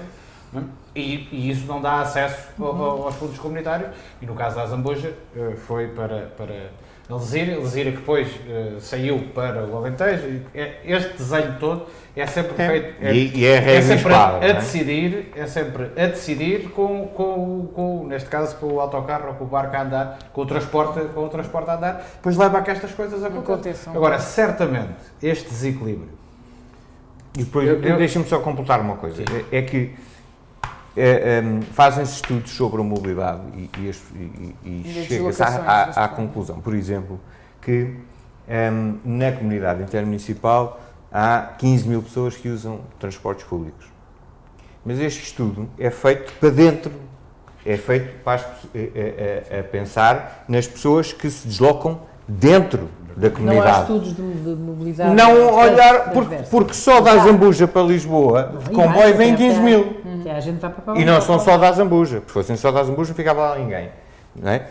não é? E isso não dá acesso aos fundos comunitários, e no caso da Zambuja foi para Alzira, que depois saiu para o Alentejo. Este desenho todo é sempre feito, é sempre espada, é sempre a decidir com, neste caso, com o autocarro ou com o barco a andar, com o transporte a andar, depois leva a que estas coisas aconteçam. Agora, certamente, este desequilíbrio. E depois, deixa-me só completar uma coisa, é que fazem-se estudos sobre a mobilidade e chega-se à conclusão, por exemplo, que na comunidade intermunicipal há 15 mil pessoas que usam transportes públicos. Mas este estudo é feito para dentro, é feito a pensar nas pessoas que se deslocam dentro da comunidade. Não há estudos de mobilidade. Não olhar, porque só da Zambuja para Lisboa, de comboio vem 15 mil. A gente vai para E não são só da Zambuja, porque se fossem só da Zambuja não ficava lá ninguém. Não é?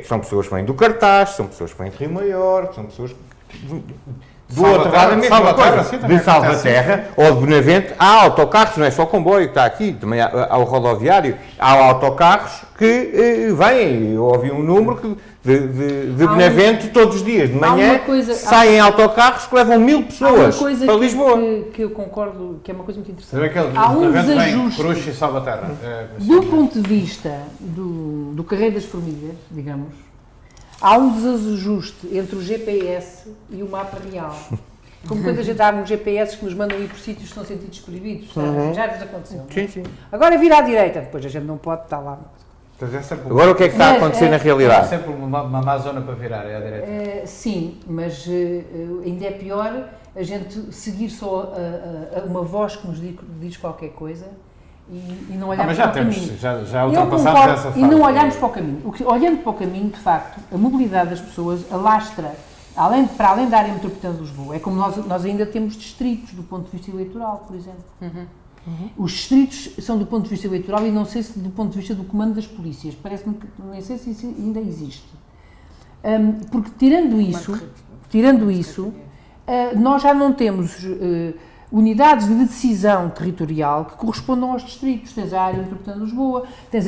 São pessoas que vêm do Cartaz, são pessoas que vêm de Rio Maior, são pessoas do outro lado, a mesma coisa, de Salvaterra ou de Benavente. Há autocarros, não é só o comboio que está aqui, também há o rodoviário, há autocarros que vêm. Eu ouvi um número de Benavente todos os dias, de manhã, saem autocarros que levam 1000 pessoas para Lisboa. Que eu concordo, que é uma coisa muito interessante. Há um desajuste Cruz e Salvaterra. Do ponto de vista do Carreiro das Formigas, digamos, há um desajuste entre o GPS e o mapa real. Como quando a gente há uns GPS que nos mandam ir por sítios que são sentidos proibidos, sabe? Já nos aconteceu. Sim. Agora vira à direita, depois a gente não pode estar lá. Agora o que é que está a acontecer na realidade? É sempre uma má zona para virar, é à direita. Sim, mas ainda é pior a gente seguir só uma voz que nos diz qualquer coisa e não olharmos para o caminho. Já ultrapassamos essa fase. E não olharmos para o caminho. Olhando para o caminho, de facto, a mobilidade das pessoas alastra, para além da área metropolitana de Lisboa. É como nós ainda temos distritos do ponto de vista eleitoral, por exemplo. Os distritos são do ponto de vista eleitoral e não sei se do ponto de vista do comando das polícias. Parece-me que nem sei se isso ainda existe. Porque tirando isso, nós já não temos unidades de decisão territorial que correspondam aos distritos. Tens a área metropolitana de Lisboa, tens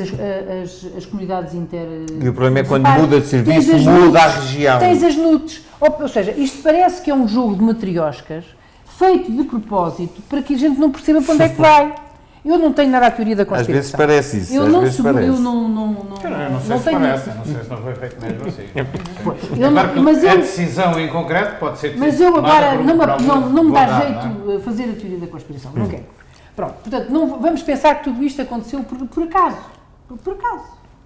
as comunidades E o problema é quando muda de serviço, muda a região. Tens as NUTs. Ou seja, isto parece que é um jogo de matrioscas feito de propósito para que a gente não perceba para onde é que vai. Eu não tenho nada à teoria da Às conspiração. vezes parece isso. Eu às não vezes seguro, parece. eu não Eu não sei se tenho. parece, não sei se não foi feito mesmo assim. Eu não- Claro que mas a eu- decisão em concreto pode ser Mas eu tomada agora por- não, por alguma não me dá vontade, jeito não é? fazer a teoria da conspiração, não quero. Pronto, portanto, não, vamos pensar que tudo isto aconteceu por acaso. Por acaso.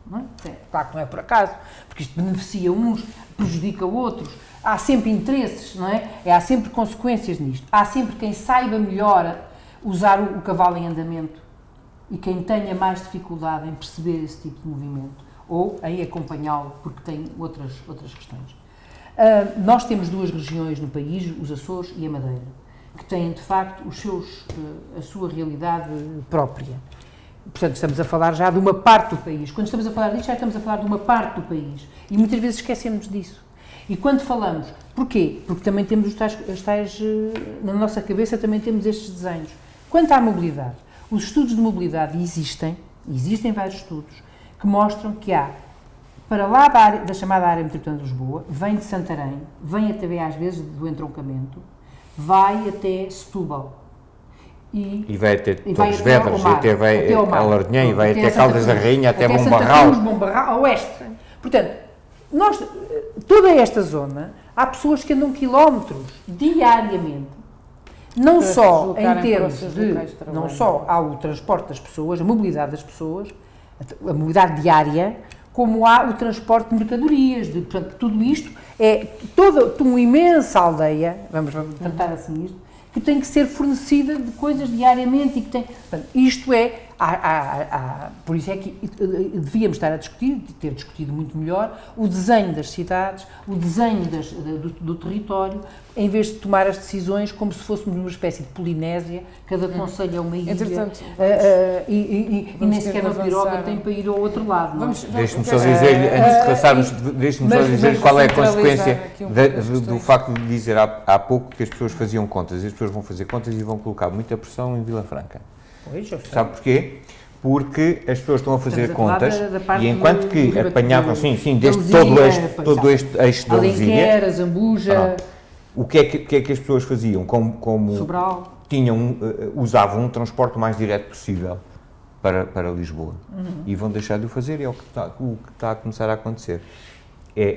Não é? Claro que não é por acaso, porque isto beneficia uns, prejudica outros. Há sempre interesses, não é? Há sempre consequências nisto. Há sempre quem saiba melhor usar o cavalo em andamento e quem tenha mais dificuldade em perceber esse tipo de movimento ou em acompanhá-lo, porque tem outras questões. Nós temos duas regiões no país, os Açores e a Madeira, que têm, de facto, a sua realidade própria. Portanto, estamos a falar já de uma parte do país. Quando estamos a falar disto, já estamos a falar de uma parte do país. E muitas vezes esquecemos disso. E quando falamos, porquê? Porque também temos os tais na nossa cabeça também temos estes desenhos. Quanto à mobilidade, os estudos de mobilidade existem vários estudos, que mostram que há, para lá da chamada área metropolitana de Lisboa, vem de Santarém, vem até às vezes do entroncamento, vai até Setúbal. E vai até vai Torres até ao Vedras, e mar, até vai até ao mar. a Lardinhém, e vai Até até a Santa Caldas da Cruz, Rainha, até Santa Bombarral. Cruz, Bombarral, a oeste. Portanto, toda esta zona, há pessoas que andam quilómetros diariamente, não Para se só em deslocarem termos para os seus de, locais de trabalho. não só há o transporte das pessoas, a mobilidade das pessoas, a mobilidade diária, como há o transporte de mercadorias, portanto, tudo isto é toda uma imensa aldeia, vamos tratar assim isto, que tem que ser fornecida de coisas diariamente e que tem, portanto, isto é, por isso é que devíamos estar a discutir, ter discutido muito melhor, o desenho das cidades, o desenho do território, em vez de tomar as decisões como se fôssemos uma espécie de Polinésia, cada concelho é uma ilha, Entretanto, e nem sequer uma piroga tem para ir ao outro lado. Não é? Deixe-me só dizer-lhe, antes de passarmos, deixe-me só dizer qual é a consequência aqui um pouco as do questões. facto de dizer há pouco que as pessoas faziam contas, e as pessoas vão fazer contas e vão colocar muita pressão em Vila Franca. Pois, eu sei. Sabe porquê? Porque as pessoas estão a fazer Estamos a falar contas da parte e enquanto do que Ribatejo, apanhavam, sim, deste da Luzia, todo este eixo da Luzia, Alenquer, a Zambuja, pronto. O que é que as pessoas faziam? Como Sobral. usavam um transporte o mais direto possível para Lisboa. E vão deixar de o fazer, é o que está a começar a acontecer.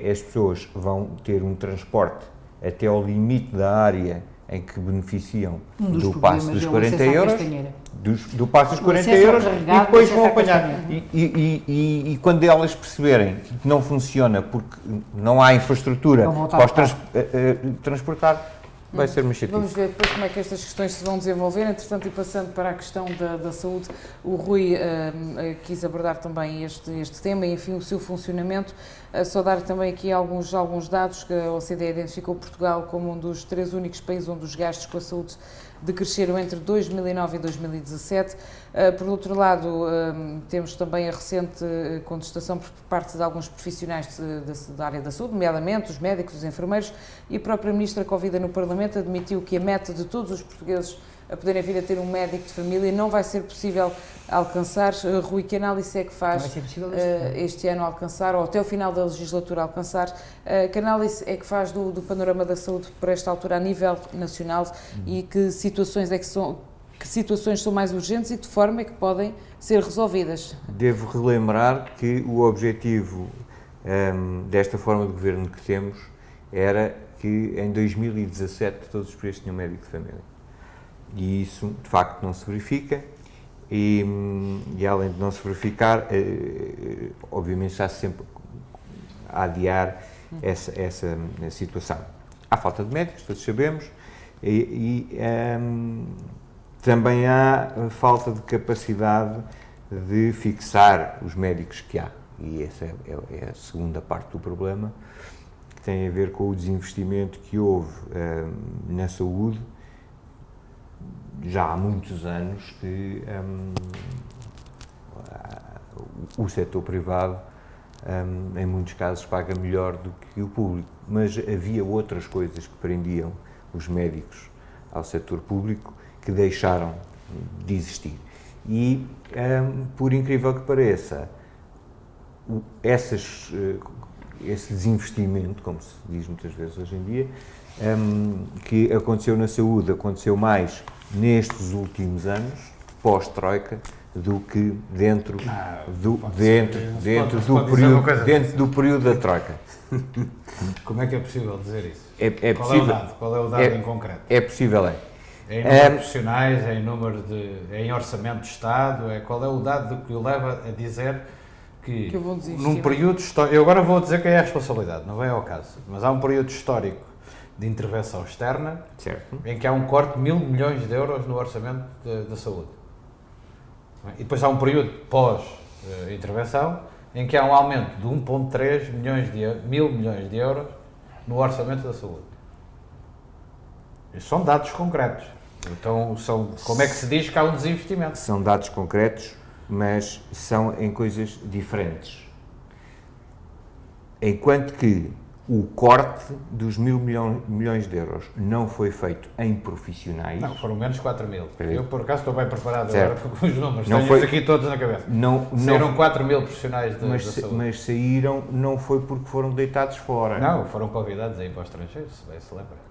As pessoas vão ter um transporte até ao limite da área em que beneficiam do passe dos 40 euros, do passe dos 40 euros, e depois vão apanhar. E quando elas perceberem que não funciona porque não há infraestrutura para os transportar, vai ser uma chatice. Vamos ver depois como é que estas questões se vão desenvolver. Entretanto, e passando para a questão da saúde, o Rui quis abordar também este tema e, enfim, o seu funcionamento. Só dar também aqui alguns dados que a OCDE identificou Portugal como um dos 3 únicos países onde os gastos com a saúde decresceram entre 2009 e 2017. Por outro lado, temos também a recente contestação por parte de alguns profissionais da área da saúde, nomeadamente os médicos, os enfermeiros, e a própria Ministra convida no Parlamento admitiu que a meta de todos os portugueses a poderem vir a ter um médico de família não vai ser possível alcançar. Rui, que análise é que faz este ano alcançar, ou até o final da legislatura alcançar? Que análise é que faz do panorama da saúde por esta altura a nível nacional e que situações são mais urgentes e de que forma é que podem ser resolvidas? Devo relembrar que o objetivo desta forma de governo que temos era que em 2017 todos os países tinham médico de família. E isso, de facto, não se verifica e além de não se verificar, obviamente está sempre a adiar essa situação. Há falta de médicos, todos sabemos, e também há falta de capacidade de fixar os médicos que há. E essa é a segunda parte do problema, que tem a ver com o desinvestimento que houve na saúde. Já há muitos anos que o setor privado, em muitos casos, paga melhor do que o público, mas havia outras coisas que prendiam os médicos ao setor público que deixaram de existir. E, por incrível que pareça, esse desinvestimento, como se diz muitas vezes hoje em dia, que aconteceu na saúde, aconteceu mais nestes últimos anos, pós-Troika, do que dentro do período da Troika. Como é que é possível dizer isso? É Qual possível, é o dado? Qual é o dado em concreto? é possível, É em número de profissionais, é em orçamento de Estado, qual é o dado que o leva a dizer que eu vou desistir. num período histórico, eu agora vou dizer que é a responsabilidade, não é ao caso, mas há um período histórico de intervenção externa, certo? em que há um corte de 1.000 milhões de euros no orçamento da saúde. E depois há um período pós-intervenção, em que há um aumento de 1,3 mil milhões de euros no orçamento da saúde. Isso são dados concretos. Então, como é que se diz que há um desinvestimento? São dados concretos, mas são em coisas diferentes. Enquanto que o corte dos 1.000 milhões de euros não foi feito em profissionais. Não, foram menos 4 mil. Eu, por acaso, estou bem preparado certo. agora com os números. Não Tenho aqui todos na cabeça. Saíram 4 mil profissionais da saúde. Mas saíram, não foi porque foram deitados fora. Não, foram convidados a ir para o estrangeiro, se bem se lembra.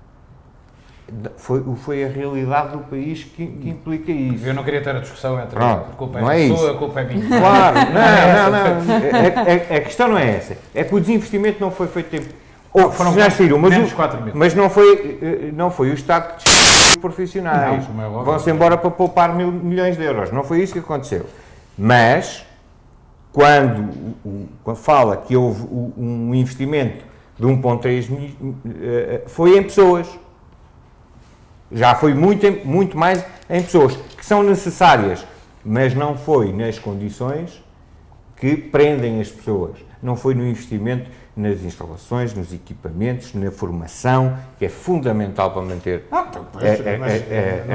Foi a realidade do país que implica isso. Eu não queria ter a discussão entre Pronto, a culpa não é é sua, isso. a culpa é minha. Claro, não. A questão não é essa. É que o desinvestimento não foi feito tempo. Foram menos 4 mil. Mas não foi o Estado que distribuiu profissionais. Não, como é óbvio. Vão-se embora para poupar 1.000 milhões de euros. Não foi isso que aconteceu. Mas, quando fala que houve um investimento de 1,3 mil, foi em pessoas. Já foi muito mais em pessoas, que são necessárias, mas não foi nas condições que prendem as pessoas. Não foi no investimento nas instalações, nos equipamentos, na formação, que é fundamental para manter Não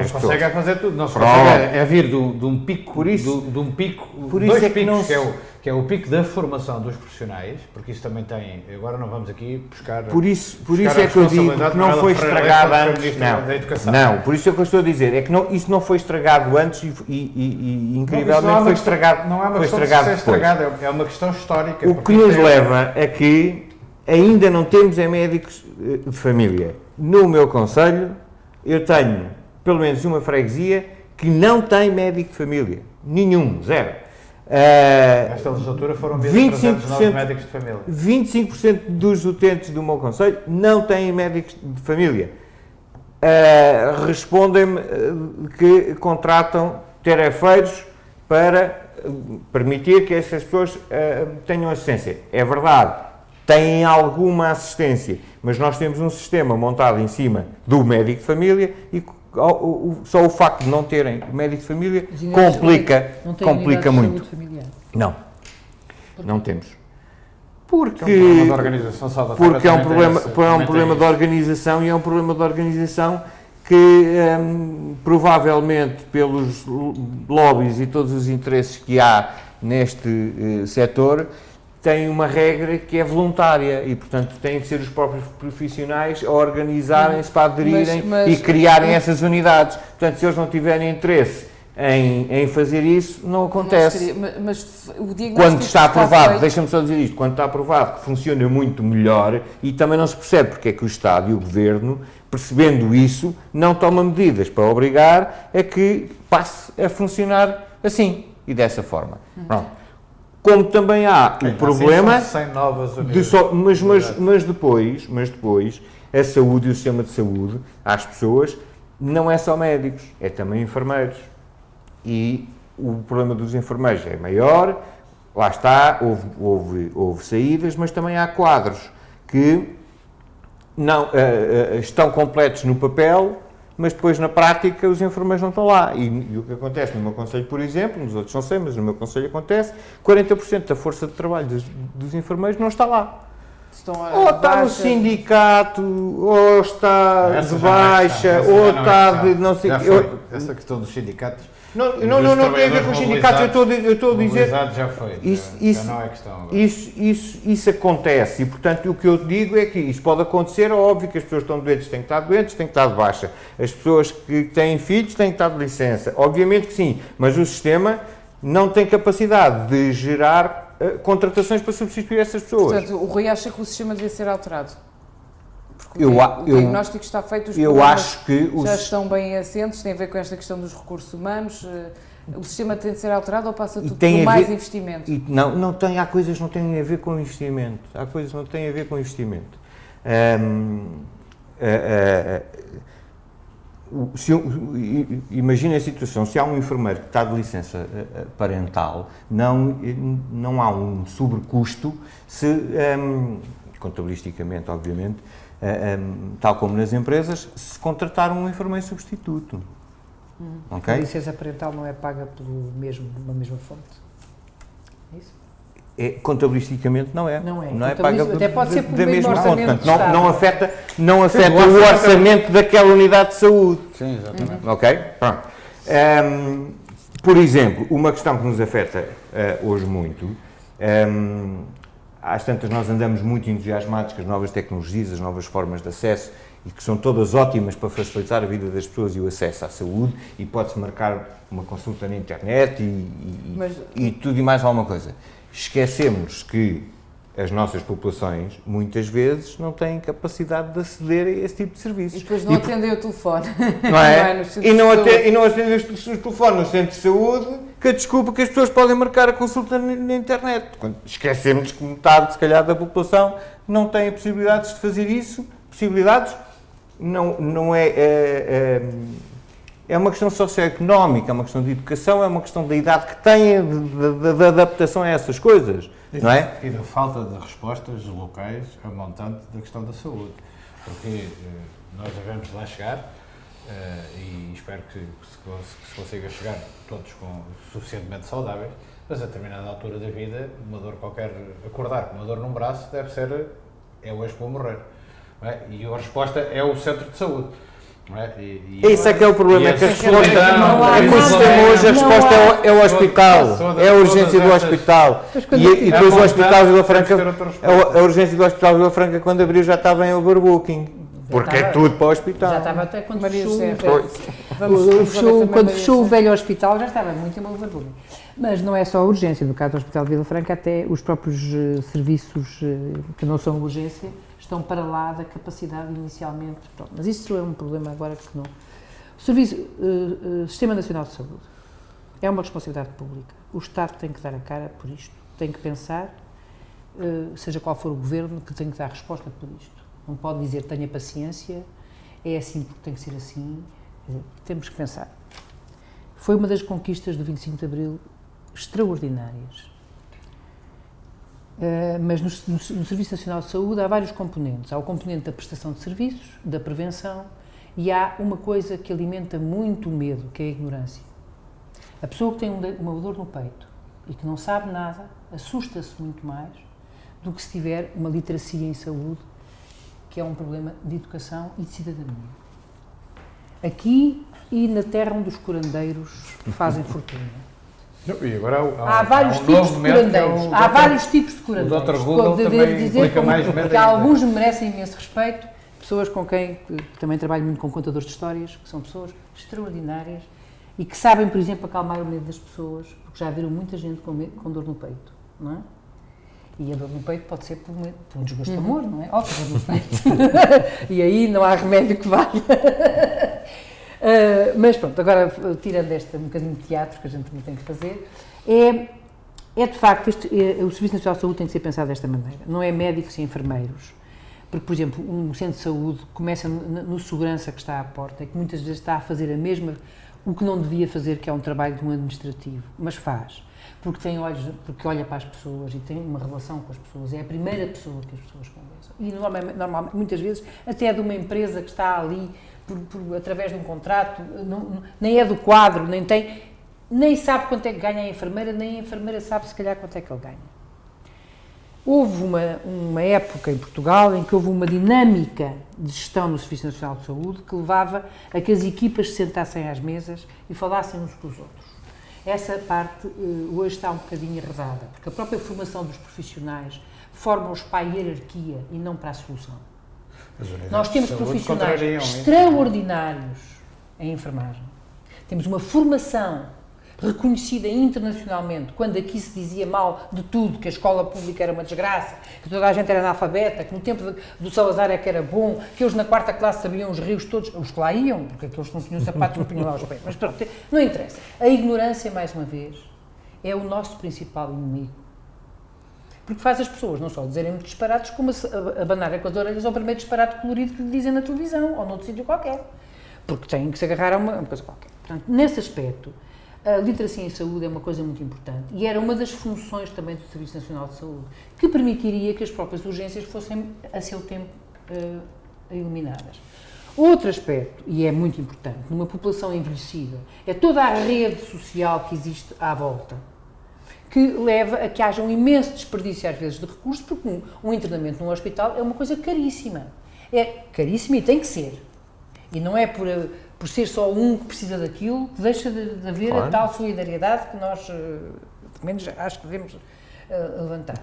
as se consegue pessoas. fazer tudo, não se consegue vir de um pico, Por isso- de um pico, por dois isso é que picos, não se- que é o pico da formação dos profissionais, porque isso também tem, agora não vamos aqui buscar... Por isso buscar é a que eu digo responsabilidade que não de foi Ferreira estragado Leite, antes. Ministro da Educação. Não, por isso é que eu estou a dizer, é que isso não foi estragado antes e incrivelmente foi estragado, Não é uma foi questão de estragado ser depois. estragado, é uma questão histórica. O que nos leva a que ainda não temos médicos de família. No meu concelho, eu tenho pelo menos uma freguesia que não tem médico de família. Nenhum, zero. Esta legislatura foram 300 novos médicos de família. 25% dos utentes do meu concelho não têm médicos de família. Respondem-me que contratam tarefeiros para permitir que essas pessoas tenham assistência. É verdade, têm alguma assistência, mas nós temos um sistema montado em cima do médico de família e só o facto de não terem médico de família complica muito. Não temos. Porque É um problema de organização, Salvatore, porque é um também tem problema de isso. organização e é um problema de organização que provavelmente pelos lobbies e todos os interesses que há neste setor tem uma regra que é voluntária e, portanto, têm que ser os próprios profissionais a organizarem-se para aderirem e criarem essas unidades. Portanto, se eles não tiverem interesse em fazer isso, não acontece. Mas o diagnóstico Quando está aprovado, feito- deixa-me só dizer isto, quando está aprovado que funciona muito melhor e também não se percebe porque é que o Estado e o Governo, percebendo isso, não toma medidas para obrigar a que passe a funcionar assim e dessa forma. Pronto. Como também há o problema Assim, são 100 novas de unidades. mas depois a saúde e o sistema de saúde às pessoas não é só médicos, é também enfermeiros. E o problema dos enfermeiros é maior, lá está, houve saídas, mas também há quadros que não estão completos no papel, mas depois na prática os enfermeiros não estão lá. E o que acontece no meu concelho, por exemplo, nos outros não sei, mas no meu concelho acontece, 40% da força de trabalho dos enfermeiros não está lá. Ou está no sindicato, ou está de baixa, ou está de não sei o quê. Essa questão dos sindicatos. Não tem a ver com os sindicatos, eu estou a dizer... Já foi, já não é questão agora. Isso acontece e, portanto, o que eu digo é que isso pode acontecer, é óbvio que as pessoas que estão doentes têm que estar doentes, têm que estar de baixa. As pessoas que têm filhos têm que estar de licença. Obviamente que sim, mas o sistema não tem capacidade de gerar contratações para substituir essas pessoas. Portanto, o Rui acha que o sistema devia ser alterado. Porque Eu o diagnóstico está feito, os Eu problemas acho que já estão bem assentes, tem a ver com esta questão dos recursos humanos. O sistema tem de ser alterado ou passa tudo por mais investimento? Há coisas que não têm a ver com investimento. Há coisas que não têm a ver com investimento. Imagina a situação, se há um enfermeiro que está de licença parental, não há um sobrecusto se, contabilisticamente, obviamente, tal como nas empresas, se contratar um enfermeiro substituto. Okay? A licença parental não é paga pela mesma fonte? É isso? Contabilisticamente não é. Não é paga até pode ser pelo da mesmo mesma fonte. orçamento Portanto, não afeta Sim, o orçamento daquela unidade de saúde. Sim, exatamente. Ok? Pronto. Por exemplo, uma questão que nos afeta hoje muito, às tantas nós andamos muito entusiasmados com as novas tecnologias, as novas formas de acesso, e que são todas ótimas para facilitar a vida das pessoas e o acesso à saúde, e pode-se marcar uma consulta na internet e tudo e mais alguma coisa. Esquecemos que as nossas populações, muitas vezes, não têm capacidade de aceder a esse tipo de serviços. E depois não atendem o telefone. Não é? E não atendem o telefone no centro de saúde, que a desculpa que as pessoas podem marcar a consulta na internet. Esquecemos que metade, se calhar, da população não tem a possibilidade de fazer isso. Possibilidades não é uma questão socioeconómica, é uma questão de educação, é uma questão da idade que têm, de adaptação a essas coisas, não é? E da falta de respostas locais a montante da questão da saúde. Porque nós devemos lá chegar e espero que se consiga chegar todos suficientemente saudáveis, mas a determinada altura da vida, uma dor qualquer, acordar com uma dor num braço deve ser, hoje que vou morrer. Não é? E a resposta é o centro de saúde. Não é? Esse é que é o problema, é que a resposta hoje, a resposta é o hospital, é a urgência do hospital. E depois o Hospital Vila Franca, a urgência do Hospital Vila Franca, quando abriu, já estava em overbooking. Porque é tudo para o hospital. Já estava até quando fechou o velho hospital, já estava muito em overbooking. Mas não é só a urgência, no caso do Hospital de Vila Franca, até os próprios serviços que não são urgência estão para lá da capacidade inicialmente. Pronto, mas isso é um problema agora que não. O Sistema Nacional de Saúde é uma responsabilidade pública. O Estado tem que dar a cara por isto, tem que pensar, seja qual for o governo, que tem que dar resposta por isto. Não pode dizer tenha paciência, é assim porque tem que ser assim. Temos que pensar. Foi uma das conquistas do 25 de Abril extraordinárias. Mas no Serviço Nacional de Saúde há vários componentes. Há o componente da prestação de serviços, da prevenção, e há uma coisa que alimenta muito o medo, que é a ignorância. A pessoa que tem uma dor no peito e que não sabe nada, assusta-se muito mais do que se tiver uma literacia em saúde, que é um problema de educação e de cidadania. Aqui e na terra onde os curandeiros fazem fortuna. E agora há vários tipos de curandeiros. Há vários tipos de curandeiros. O Dr. Google também implica mais medo. Que alguns merecem imenso respeito. Pessoas com quem também trabalho muito com contadores de histórias, que são pessoas extraordinárias e que sabem, por exemplo, acalmar o medo das pessoas, porque já viram muita gente com dor no peito, não é? E a dor no peito pode ser por um desgosto de amor, não é? Ó, dor no peito. E aí não há remédio que valha. Mas pronto, agora tirando um bocadinho de teatro que a gente também tem que fazer, é de facto, o Serviço Nacional de Saúde tem que ser pensado desta maneira. Não é médicos e enfermeiros. Porque, por exemplo, um centro de saúde começa no segurança que está à porta e que muitas vezes está a fazer o que não devia fazer, que é um trabalho de um administrativo, mas faz. Porque tem olhos, porque olha para as pessoas e tem uma relação com as pessoas. É a primeira pessoa que as pessoas conversam. E normalmente, muitas vezes, até é de uma empresa que está ali através de um contrato, nem é do quadro, nem sabe quanto é que ganha a enfermeira, nem a enfermeira sabe se calhar quanto é que ele ganha. Houve uma época em Portugal em que houve uma dinâmica de gestão no Serviço Nacional de Saúde que levava a que as equipas se sentassem às mesas e falassem uns com os outros. Essa parte hoje está um bocadinho arredada, porque a própria formação dos profissionais forma-os para a hierarquia e não para a solução. Nós temos profissionais extraordinários em enfermagem. Temos uma formação reconhecida internacionalmente, quando aqui se dizia mal de tudo, que a escola pública era uma desgraça, que toda a gente era analfabeta, que no tempo do Salazar é que era bom, que eles na 4ª classe sabiam os rios todos, os que lá iam, porque aqueles que não tinham sapatos não punham lá os pés, mas pronto, não interessa. A ignorância, mais uma vez, é o nosso principal inimigo. Porque faz as pessoas não só dizerem muito disparados, como abanarem com as orelhas ao primeiro disparate colorido que lhe dizem na televisão, ou noutro sítio qualquer. Porque têm que se agarrar a uma coisa qualquer. Portanto, nesse aspecto, a literacia em saúde é uma coisa muito importante e era uma das funções também do Serviço Nacional de Saúde, que permitiria que as próprias urgências fossem, a seu tempo, eliminadas. Outro aspecto, e é muito importante, numa população envelhecida, é toda a rede social que existe à volta, que leva a que haja um imenso desperdício, às vezes, de recursos, porque um internamento num hospital é uma coisa caríssima. É caríssima e tem que ser. E não é por ser só um que precisa daquilo que deixa de haver a tal solidariedade que nós, pelo menos, acho que devemos levantar.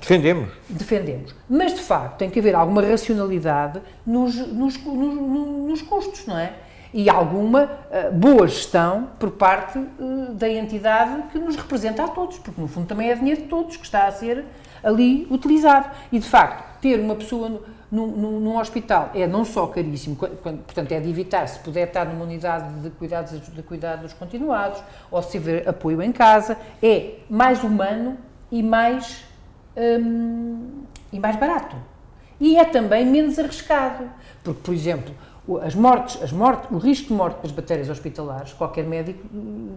Defendemos. Mas, de facto, tem que haver alguma racionalidade nos custos, não é? E alguma boa gestão por parte da entidade que nos representa a todos, porque, no fundo, também é dinheiro de todos que está a ser ali utilizado. E, de facto, ter uma pessoa num hospital é não só caríssimo, portanto, é de evitar, se puder estar numa unidade de cuidados continuados, ou se tiver apoio em casa, é mais humano e mais barato. E é também menos arriscado, porque, por exemplo, o risco de morte pelas bactérias hospitalares, qualquer médico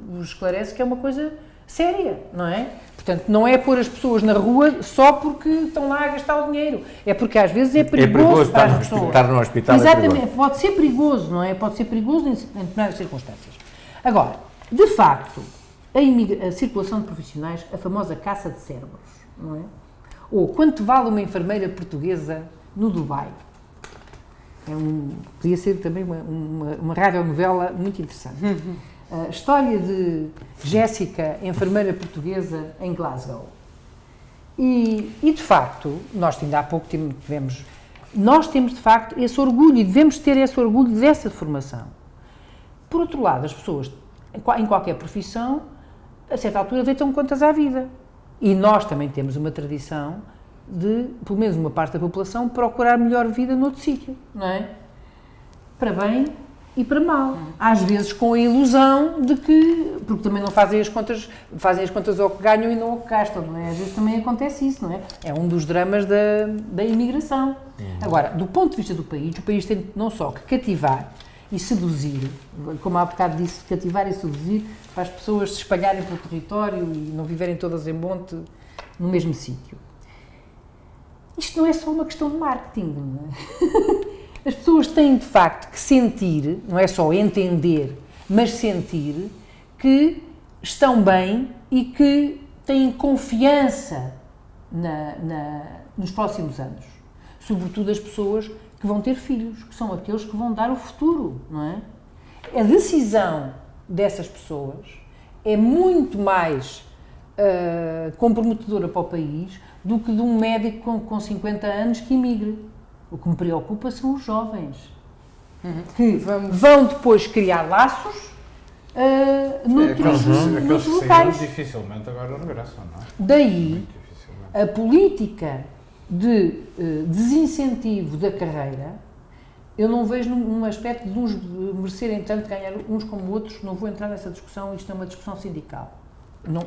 vos esclarece que é uma coisa séria, não é? Portanto, não é pôr as pessoas na rua só porque estão lá a gastar o dinheiro. É porque às vezes é perigoso para as pessoas. Estar no hospital. Exatamente, pode ser perigoso, não é? Pode ser perigoso em determinadas circunstâncias. Agora, de facto, a circulação de profissionais, a famosa caça de cérebros, não é? Ou quanto vale uma enfermeira portuguesa no Dubai? Podia ser também uma radionovela muito interessante. A história de Jéssica, enfermeira portuguesa em Glasgow. E de facto, nós ainda há pouco nós temos de facto esse orgulho e devemos ter esse orgulho dessa formação. Por outro lado, as pessoas, em qualquer profissão, a certa altura deitam contas à vida. E nós também temos uma tradição de, pelo menos uma parte da população, procurar melhor vida noutro sítio, não é? Para bem e para mal. Às vezes com a ilusão de que, porque também não fazem as contas ao que ganham e não ao que gastam, não é? Às vezes também acontece isso, não é? É um dos dramas da imigração. Agora, do ponto de vista do país, o país tem não só que cativar e seduzir, como há bocado disse, cativar e seduzir, para as pessoas se espalharem pelo território e não viverem todas em monte no mesmo sítio. Isto não é só uma questão de marketing, não é? As pessoas têm, de facto, que sentir, não é só entender, mas sentir que estão bem e que têm confiança nos próximos anos. Sobretudo as pessoas que vão ter filhos, que são aqueles que vão dar o futuro, não é? A decisão dessas pessoas é muito mais comprometedora para o país do que de um médico com 50 anos que emigre. O que me preocupa são os jovens, que vão depois criar laços noutros locais. Dificilmente agora regressam, não é? Daí, a política de desincentivo da carreira, eu não vejo num aspecto de uns merecerem tanto ganhar uns como outros, não vou entrar nessa discussão, isto é uma discussão sindical,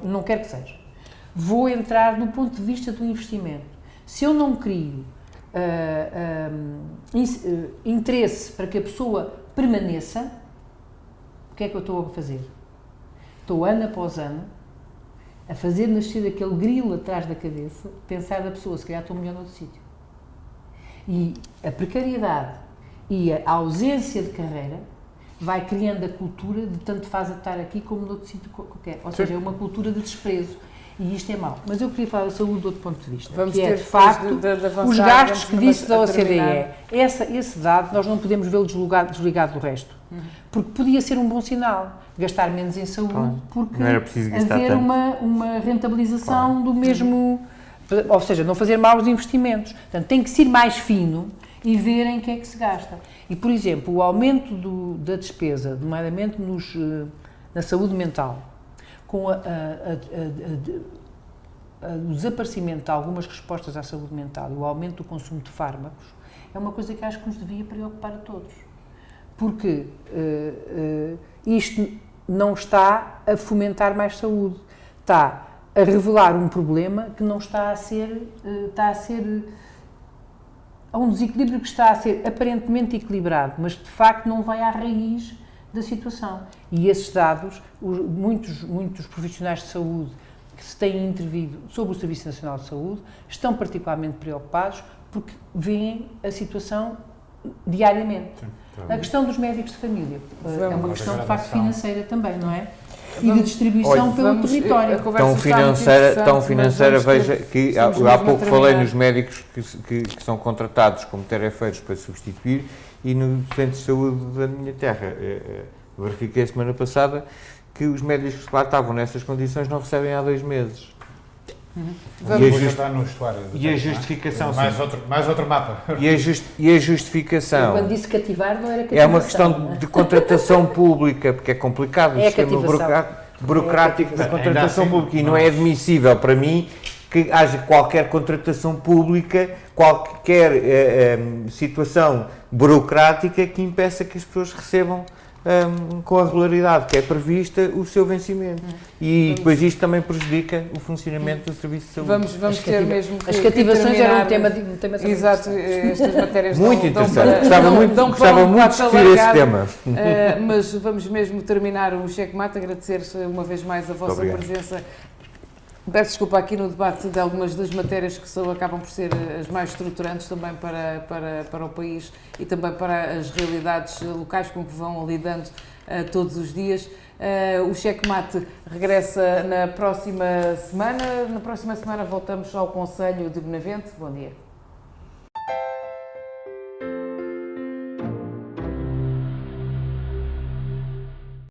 não quero que seja. Vou entrar do ponto de vista do investimento. Se eu não crio interesse para que a pessoa permaneça, o que é que eu estou a fazer? Estou ano após ano a fazer nascer aquele grilo atrás da cabeça, pensar da pessoa, se calhar estou melhor noutro sítio. E a precariedade e a ausência de carreira vai criando a cultura de tanto faz a estar aqui como noutro sítio qualquer. Ou seja, é uma cultura de desprezo. E isto é mau. Mas eu queria falar da saúde de outro ponto de vista. Vamos que ter de facto, os gastos que disse da OCDE. Esse dado nós não podemos vê-lo desligado do resto. Porque podia ser um bom sinal. Gastar menos em saúde, porque não era preciso gastar haver tanto. uma rentabilização do mesmo... Ou seja, não fazer maus investimentos. Portanto, tem que ser mais fino e ver em que é que se gasta. E, por exemplo, o aumento da despesa, nomeadamente na saúde mental, com o desaparecimento de algumas respostas à saúde mental e o aumento do consumo de fármacos, é uma coisa que acho que nos devia preocupar a todos. Porque isto não está a fomentar mais saúde, está a revelar um problema que não está a ser, há um desequilíbrio que está a ser aparentemente equilibrado, mas que de facto não vai à raiz da situação. E esses dados, muitos profissionais de saúde que se têm intervido sobre o Serviço Nacional de Saúde estão particularmente preocupados porque veem a situação diariamente. Sim, a questão dos médicos de família é uma questão de facto financeira também, não é? E de distribuição pelo território. Tão financeira, veja que há pouco falei nos médicos que são contratados como tarefeiros para substituir e no centro de saúde da minha terra. Verifiquei a semana passada que os médicos que lá estavam nessas condições não recebem há 2 meses. E a justificação, mais outro mapa. E a justificação. Quando disse cativar, não era cativação. É uma questão de contratação pública, porque é complicado o sistema burocrático da contratação assim, pública e não é admissível para mim que haja qualquer contratação pública, qualquer situação burocrática que impeça que as pessoas recebam com a regularidade que é prevista o seu vencimento. E depois isto também prejudica o funcionamento do Serviço de Saúde. Vamos ter mesmo que as cativações eram um tema exato, estas matérias muito interessante. Gostava muito de discutir esse tema. Mas vamos mesmo terminar o checkmate, agradecer uma vez mais a vossa presença. Peço desculpa aqui no debate de algumas das matérias que acabam por ser as mais estruturantes também para o país e também para as realidades locais com que vão lidando todos os dias. O checkmate regressa na próxima semana. Na próxima semana voltamos ao Conselho de Benavente. Bom dia.